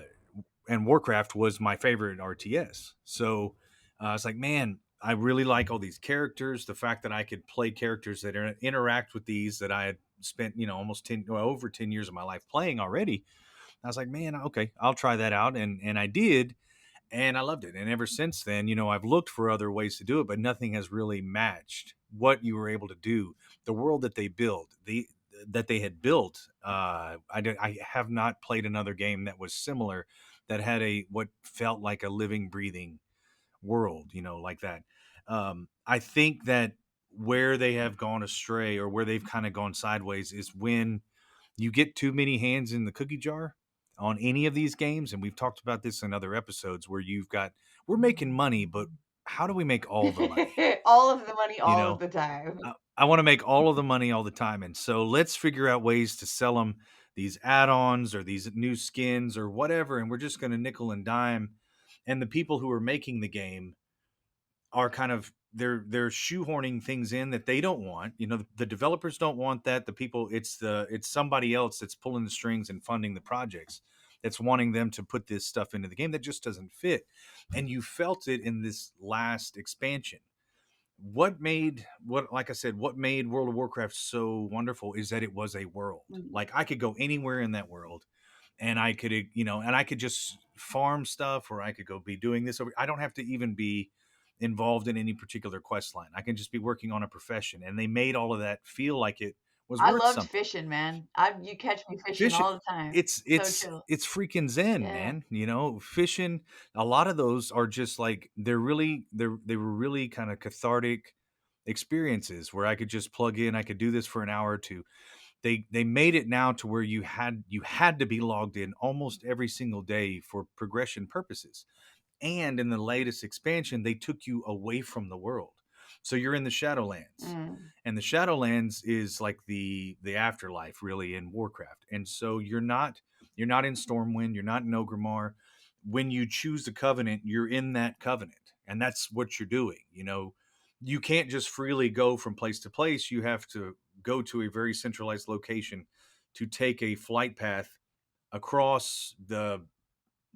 and Warcraft was my favorite RTS. So I was like, man, I really like all these characters. The fact that I could play characters that interact with these that I had spent, almost over 10 years of my life playing already. I was like, man, okay, I'll try that out, and I did, and I loved it. And ever since then, I've looked for other ways to do it, but nothing has really matched what you were able to do. The world that they built, that they had built. I have not played another game that was similar, that had a what felt like a living, breathing world, like that. I think that where they have gone astray, or where they've kind of gone sideways, is when you get too many hands in the cookie jar on any of these games. And we've talked about this in other episodes, where we're making money, but how do we make all the money? All of the money, You all of know, the time. I want to make all of the money all the time. And so let's figure out ways to sell them these add-ons or these new skins or whatever. And we're just going to nickel and dime. And the people who are making the game are kind of they're shoehorning things in that they don't want. The developers don't want that. The people, it's somebody else that's pulling the strings and funding the projects, that's wanting them to put this stuff into the game that just doesn't fit. And you felt it in this last expansion. Like I said, what made World of Warcraft so wonderful is that it was a world. Mhm. Like, I could go anywhere in that world, and I could just farm stuff, or I could go be doing this over. I don't have to even be involved in any particular quest line. I can just be working on a profession, and they made all of that feel like it was I worth loved something. fishing, man. You catch me fishing Fishing, all the time. it's So it's chill. it's freaking zen, Yeah. man. Fishing. A lot of those are just like they were really kind of cathartic experiences, where I could just plug in. I could do this for an hour or two. They made it now to where you had to be logged in almost every single day for progression purposes. And in the latest expansion, they took you away from the world. So you're in the Shadowlands. Mm. And the Shadowlands is like the afterlife, really, in Warcraft. And so you're not in Stormwind, you're not in Ogrimmar. When you choose the covenant, you're in that covenant. And that's what you're doing. You can't just freely go from place to place. You have to go to a very centralized location to take a flight path across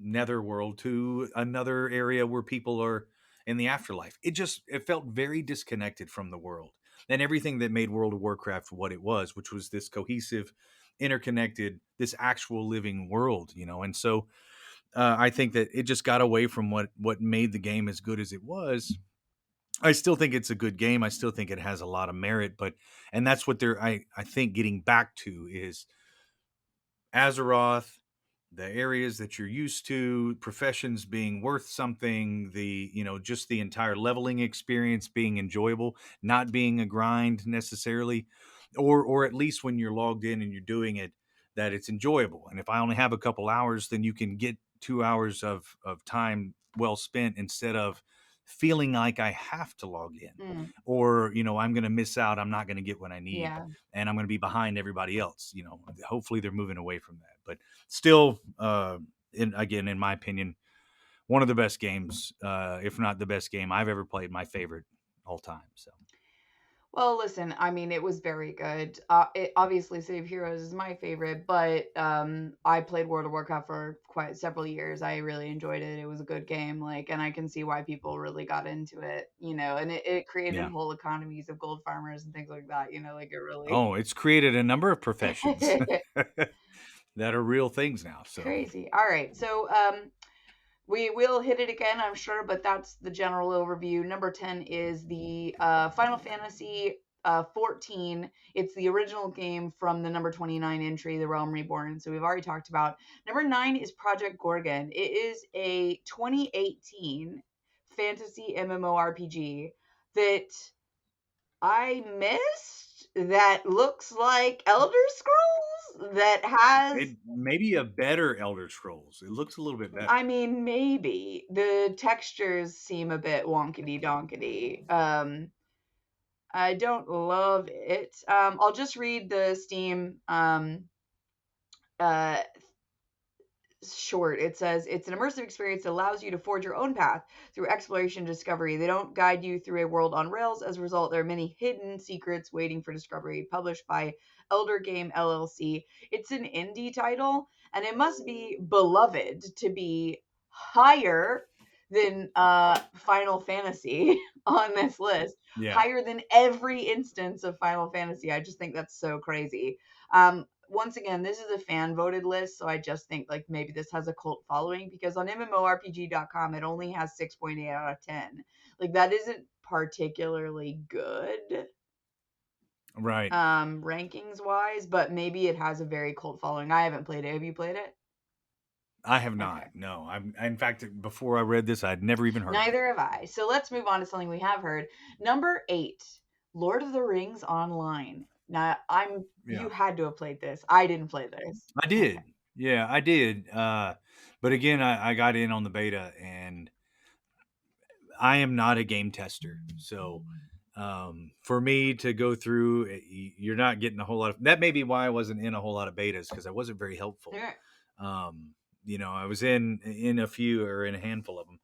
netherworld to another area where people are in the afterlife. It felt very disconnected from the world and everything that made World of Warcraft what it was, which was this cohesive, interconnected, this actual living world, you know. And so I think that it just got away from what made the game as good as it was. I still think it's a good game. I still think it has a lot of merit, but and that's what I think getting back to is Azeroth, the areas that you're used to, professions being worth something, the, you know, just the entire leveling experience being enjoyable, not being a grind necessarily, or at least when you're logged in and you're doing it, that it's enjoyable. And if I only have a couple hours, then you can get 2 hours of time well spent instead of feeling like I have to log in Mm, or, you know, I'm going to miss out. I'm not going to get what I need yeah. and I'm going to be behind everybody else. You know, hopefully they're moving away from that. But still, in my opinion, one of the best games, if not the best game I've ever played. My favorite all time. So Well, listen, I mean, it was very good. Obviously, City of Heroes is my favorite, but I played World of Warcraft for quite several years. I really enjoyed it. It was a good game, like, and I can see why people really got into it, you know, and it created yeah. whole economies of gold farmers and things like that, you know, like it really Oh, it's created a number of professions that are real things now. So crazy. All right, so we will hit it again, I'm sure, but that's the general overview. Number 10 is the Final Fantasy 14. It's the original game from the number 29 entry, The Realm Reborn. So we've already talked about. Number 9 is Project Gorgon. It is a 2018 fantasy MMORPG that I missed that looks like Elder Scrolls that has. it maybe a better Elder Scrolls. It looks a little bit better. I mean, maybe the textures seem a bit wonkety donkety. I don't love it. I'll just read the Steam uh, short. It says it's an immersive experience that allows you to forge your own path through exploration and discovery. They don't guide you through a world on rails. As a result, there are many hidden secrets waiting for discovery. Published by Elder Game LLC. It's an indie title, and it must be beloved to be higher than Final Fantasy on this list, Yeah. higher than every instance of Final Fantasy. I just think that's so crazy. Once again, this is a fan voted list, so I just think like maybe this has a cult following because on MMORPG.com it only has 6.8 out of 10. Like that isn't particularly good Right. rankings wise, but maybe it has a very cult following. I haven't played it. Have you played it? I have not. Okay. No. In fact, before I read this, I'd never even heard of it. Neither have I. So let's move on to something we have heard. Number 8, Lord of the Rings Online. Now, you Yeah. had to have played this. I didn't play this. I Okay. did. Yeah, I did. But again, I got in on the beta and I am not a game tester. So for me to go through, you're not getting a whole lot of that. May be why I wasn't in a whole lot of betas because I wasn't very helpful. Okay. Um, you know, I was in a few or in a handful of them,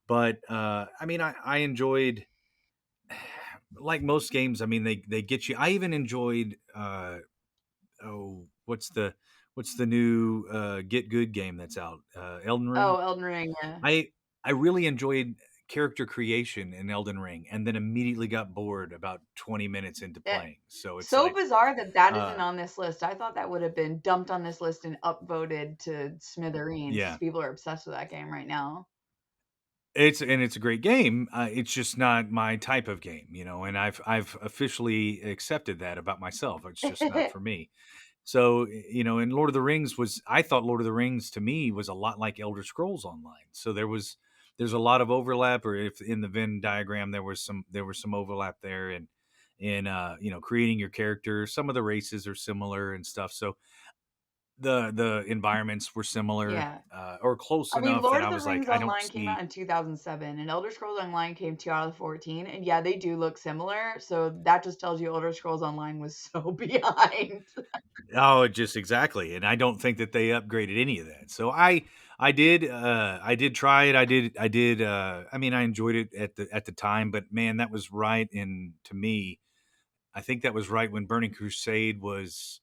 but I mean, I enjoyed like most games. I mean, they get you. I even enjoyed oh, what's the new Get Good game that's out? Elden Ring. Oh, Elden Ring, yeah. I I really enjoyed character creation in Elden Ring, and then immediately got bored about 20 minutes into Eh, playing. So it's so like, bizarre that that uh, isn't on this list. I thought that would have been dumped on this list and upvoted to smithereens because yeah, people are obsessed with that game right now. it's a great game. It's just not my type of game, you know. And I've officially accepted that about myself. It's just not for me. So, you know, and Lord of the Rings was I thought Lord of the Rings to me was a lot like Elder Scrolls Online. So there's a lot of overlap, or if in the Venn diagram there was some overlap there and in you know, creating your character. Some of the races are similar and stuff. So the environments were similar, Yeah. or close I mean, enough that Lord I of the was like, Rings I don't Online came out see. in 2007, and Elder Scrolls Online came 2014. And yeah, they do look similar. So that just tells you Elder Scrolls Online was so behind. Oh, just exactly, and I don't think that they upgraded any of that. So I did try it. I did. I mean, I enjoyed it at the time, but man, that was right. And to me, I think that was right when Burning Crusade was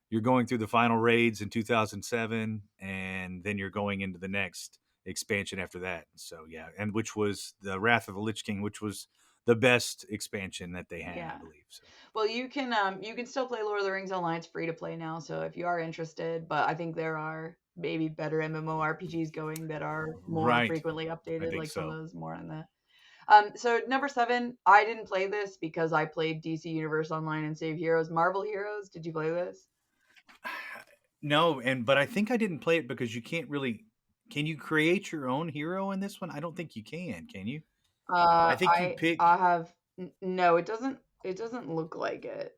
you're going through the final raids in 2007, and then you're going into the next expansion after that. So yeah, and which was the Wrath of the Lich King, which was the best expansion that they had, I Yeah. believe. So Well, you can still play Lord of the Rings Online. It's free to play now, so if you are interested, but I think there are maybe better MMORPGs going that are more right, frequently I updated, think like some of so. those more on the so number 7, I didn't play this because I played DC Universe Online and Save Heroes. Marvel Heroes, did you play this? No, and but I think I didn't play it because you can't really. Can you create your own hero in this one? I don't think you can. Can you? I think you pick. I have no, it doesn't look like it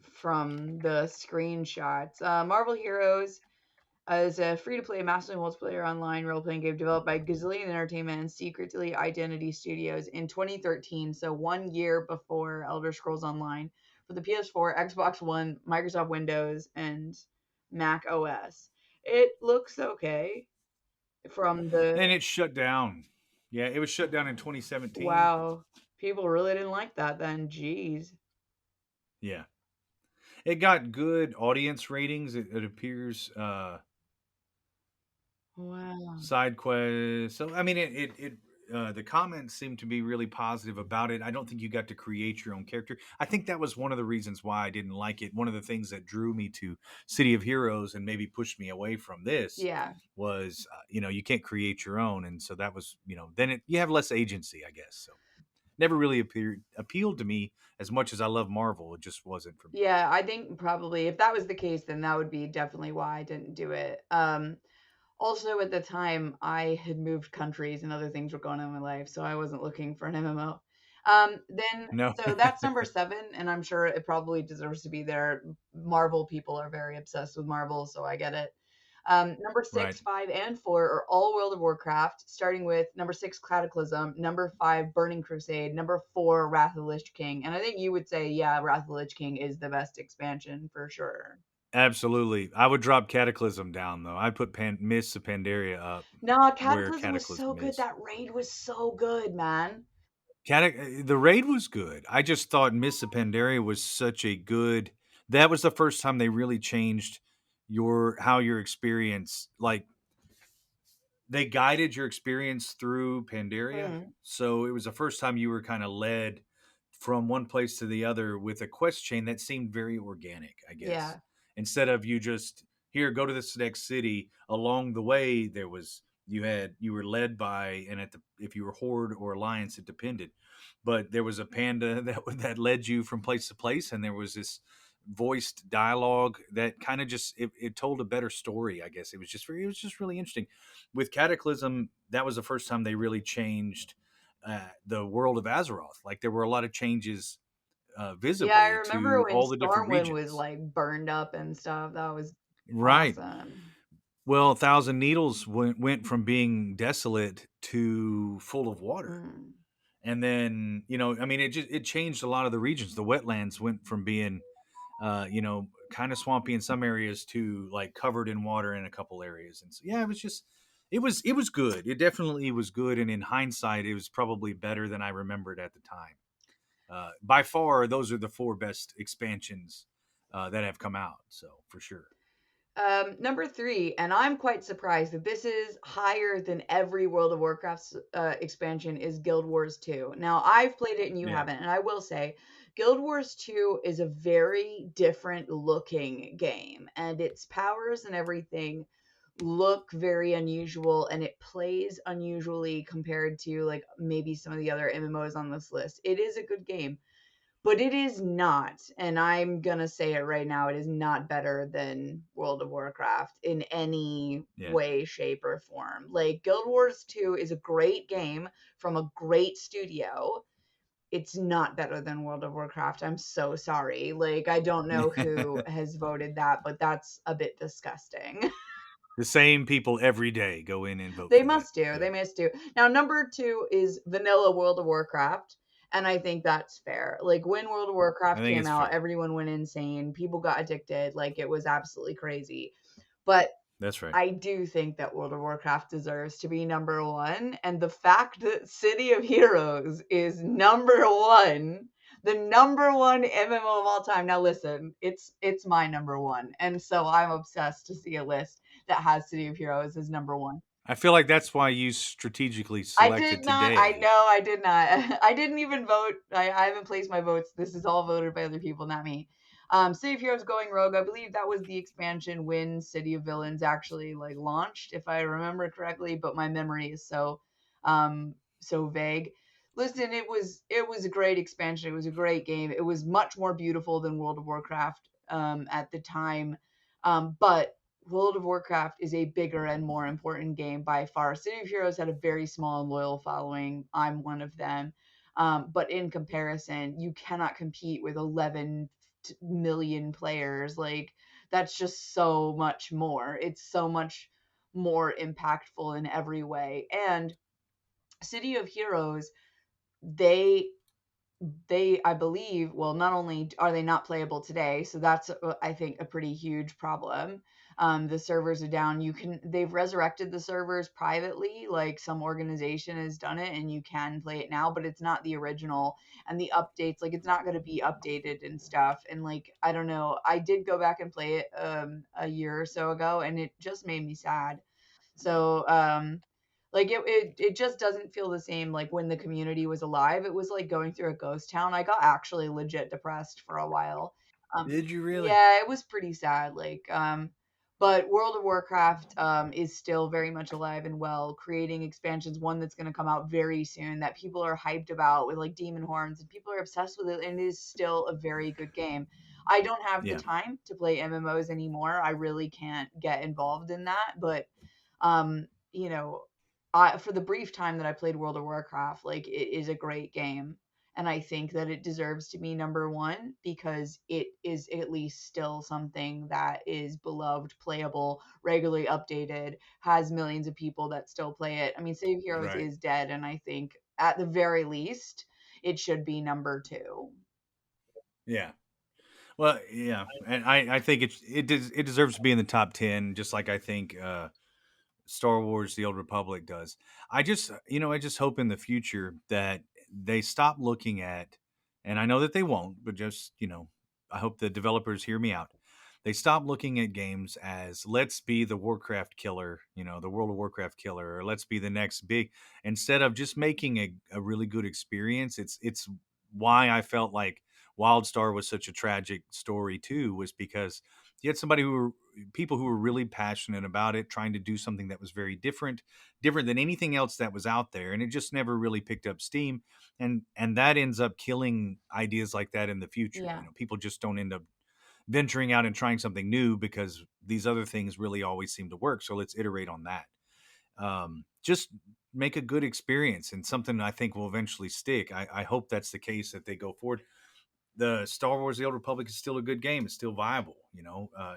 from the screenshots. Marvel Heroes is a free-to-play, massively multiplayer online role-playing game developed by Gazillion Entertainment and Secretly Identity Studios in 2013, so 1 year before Elder Scrolls Online, for the PS4, Xbox One, Microsoft Windows, and Mac OS. It looks okay from the And it shut down. Yeah, it was shut down in 2017. wow. People really didn't like that then. Jeez. Yeah, it got good audience ratings. It appears Wow. side quest. So I mean, the comments seem to be really positive about it. I don't think you got to create your own character. I think that was one of the reasons why I didn't like it. One of the things that drew me to City of Heroes and maybe pushed me away from this Yeah. was, you can't create your own, and so that was, then you have less agency, I guess. So never really appealed to me as much as I love Marvel. It just wasn't for me. Yeah, I think probably if that was the case, then that would be definitely why I didn't do it. Also, at the time, I had moved countries and other things were going on in my life, so I wasn't looking for an MMO. Then, No. so that's number 7, and I'm sure it probably deserves to be there. Marvel people are very obsessed with Marvel, so I get it. Number Right. 6, 5, and 4 are all World of Warcraft, starting with number 6, Cataclysm, number 5, Burning Crusade, number 4, Wrath of the Lich King. And I think you would say, yeah, Wrath of the Lich King is the best expansion for sure. Absolutely. I would drop Cataclysm down though. I'd put Mists of Pandaria up Nah, where Cataclysm was so Cataclysm good. is. That raid was so good, man. The raid was good. I just thought Mists of Pandaria was such a good. That was the first time they really changed your experience. Like they guided your experience through Pandaria. Mm, So it was the first time you were kind of led from one place to the other with a quest chain that seemed very organic, I guess. yeah. Instead of you just here, go to this next city. Along the way, you were led by, and if you were Horde or Alliance, it depended. But there was a panda that led you from place to place, and there was this voiced dialogue that kind of just it told a better story. I guess it was just really interesting. With Cataclysm, that was the first time they really changed the world of Azeroth. Like there were a lot of changes Yeah, I visibly remember to when all the different Stormwind was regions. like burned up and stuff. That was Right. awesome. Well, Thousand Needles went from being desolate to full of water. Mm, And then, I mean, it changed a lot of the regions. The wetlands went from being, kind of swampy in some areas to like covered in water in a couple areas. And so, yeah, it was good. It definitely was good. And in hindsight, it was probably better than I remembered at the time. By far, those are the 4 best expansions that have come out. So for sure. Number 3, and I'm quite surprised that this is higher than every World of Warcraft expansion, is Guild Wars 2. Now, I've played it and you Yeah. haven't, and I will say, Guild Wars 2 is a very different looking game, and its powers and everything look very unusual, and it plays unusually compared to like maybe some of the other MMOs on this list. It is a good game, but it is not, and I'm gonna say it right now, it is not better than World of Warcraft in any Yeah. way, shape, or form. Like, Guild Wars 2 is a great game from a great studio. It's not better than World of Warcraft. I'm so sorry. Like, I don't know who has voted that, but that's a bit disgusting. The same people every day go in and vote They for that. must do. Yeah. They must do. Now, number 2 is vanilla World of Warcraft, and I think that's fair. Like, when World of I Warcraft think came it's out, fair. everyone went insane. People got addicted. Like, it was absolutely crazy. But That's right. I do think that World of Warcraft deserves to be number 1, and the fact that City of Heroes is number 1 the number one MMO of all time. Now listen, it's my number one, and so I'm obsessed to see a list that has City of Heroes as number one. I feel like that's why you strategically I did selected not. I today. know I did not. I didn't even vote. I haven't placed my votes. This is all voted by other people, not me. City of Heroes Going Rogue. I believe that was the expansion when City of Villains actually like launched, if I remember correctly. But my memory is so vague. Listen, it was a great expansion. It was a great game. It was much more beautiful than World of Warcraft at the time. But World of Warcraft is a bigger and more important game by far. City of Heroes had a very small and loyal following. I'm one of them. But in comparison, you cannot compete with 11 million players. Like, that's just so much more. It's so much more impactful in every way. And City of Heroes, they I believe, well, not only are they not playable today, so that's I think a pretty huge problem. The servers are down. They've resurrected the servers privately, like some organization has done it, and you can play it now, but it's not the original. And the updates, like it's not going to be updated and stuff. And like I don't know, I did go back and play it a year or so ago, and it just made me sad. So like it just doesn't feel the same like when the community was alive. It was like going through a ghost town. I got actually legit depressed for a while. Did you really? Yeah, it was pretty sad. But World of Warcraft is still very much alive and well, creating expansions. One that's going to come out very soon that people are hyped about with like demon horns, and people are obsessed with it. And it is still a very good game. I don't have the Yeah. time to play MMOs anymore. I really can't get involved in that, but um, you know, for the brief time that I played World of Warcraft, like it is a great game. And I think that it deserves to be number one because it is at least still something that is beloved, playable, regularly updated, has millions of people that still play it. I mean, Save Heroes Right. is dead, and I think at the very least, it should be number two. Yeah. Well, yeah, and I think it deserves to be in the top 10, just like I think Star Wars: The Old Republic does. I just hope in the future that they stop looking at, and I know that they won't, but just I hope the developers hear me out. They stop looking at games as let's be the Warcraft killer, the World of Warcraft killer, or let's be the next big. Instead of just making a really good experience, it's why I felt like Wildstar was such a tragic story too, was because you had people who were really passionate about it, trying to do something that was very different than anything else that was out there, and it just never really picked up steam, and that ends up killing ideas like that in the future. Yeah. People just don't end up venturing out and trying something new because these other things really always seem to work. So let's iterate on that. Just make a good experience and something I think will eventually stick. I hope that's the case, that they go forward. The Star Wars: The Old Republic is still a good game. It's still viable,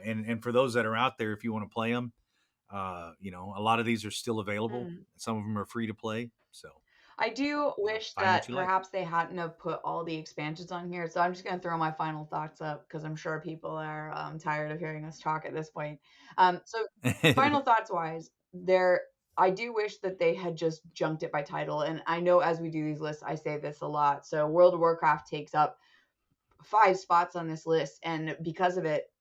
and for those that are out there, if you want to play them, a lot of these are still available. Mm. Some of them are free to play. So I do wish find what that you like. perhaps they hadn't have put all the expansions on here. So I'm just going to throw my final thoughts up because I'm sure people are tired of hearing us talk at this point. So final thoughts wise, I do wish that they had just junked it by title. And I know as we do these lists, I say this a lot. So World of Warcraft takes up 5 spots on this list, and because of it,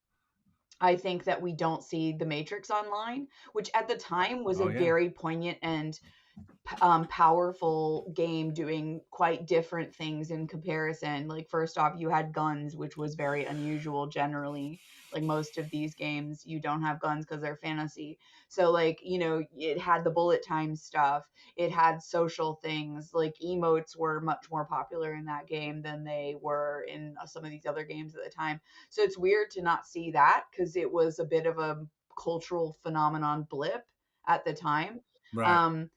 I think that we don't see The Matrix Online, which at the time was a Oh yeah, very poignant and powerful game doing quite different things in comparison. Like, first off, you had guns, which was very unusual generally. Like, most of these games, you don't have guns because they're fantasy. So, like, it had the bullet time stuff, it had social things. Like, emotes were much more popular in that game than they were in some of these other games at the time. So, it's weird to not see that because it was a bit of a cultural phenomenon blip at the time. right, Um,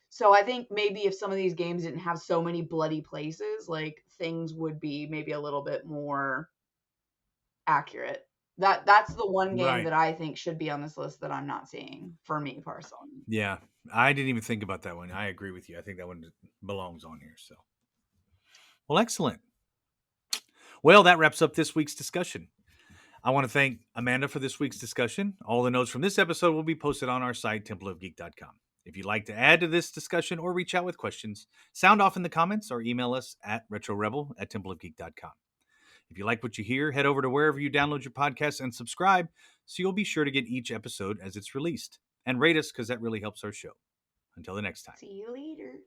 so I think maybe if some of these games didn't have so many bloody places, like things would be maybe a little bit more accurate. That's the one game right. that I think should be on this list that I'm not seeing for me personally. Yeah, I didn't even think about that one. I agree with you. I think that one belongs on here. So, well, excellent. Well, that wraps up this week's discussion. I want to thank Amanda for this week's discussion. All the notes from this episode will be posted on our site, templeofgeek.com. If you'd like to add to this discussion or reach out with questions, sound off in the comments or email us at retrorebel@templeofgeek.com. If you like what you hear, head over to wherever you download your podcasts and subscribe so you'll be sure to get each episode as it's released. And rate us because that really helps our show. Until the next time. See you later.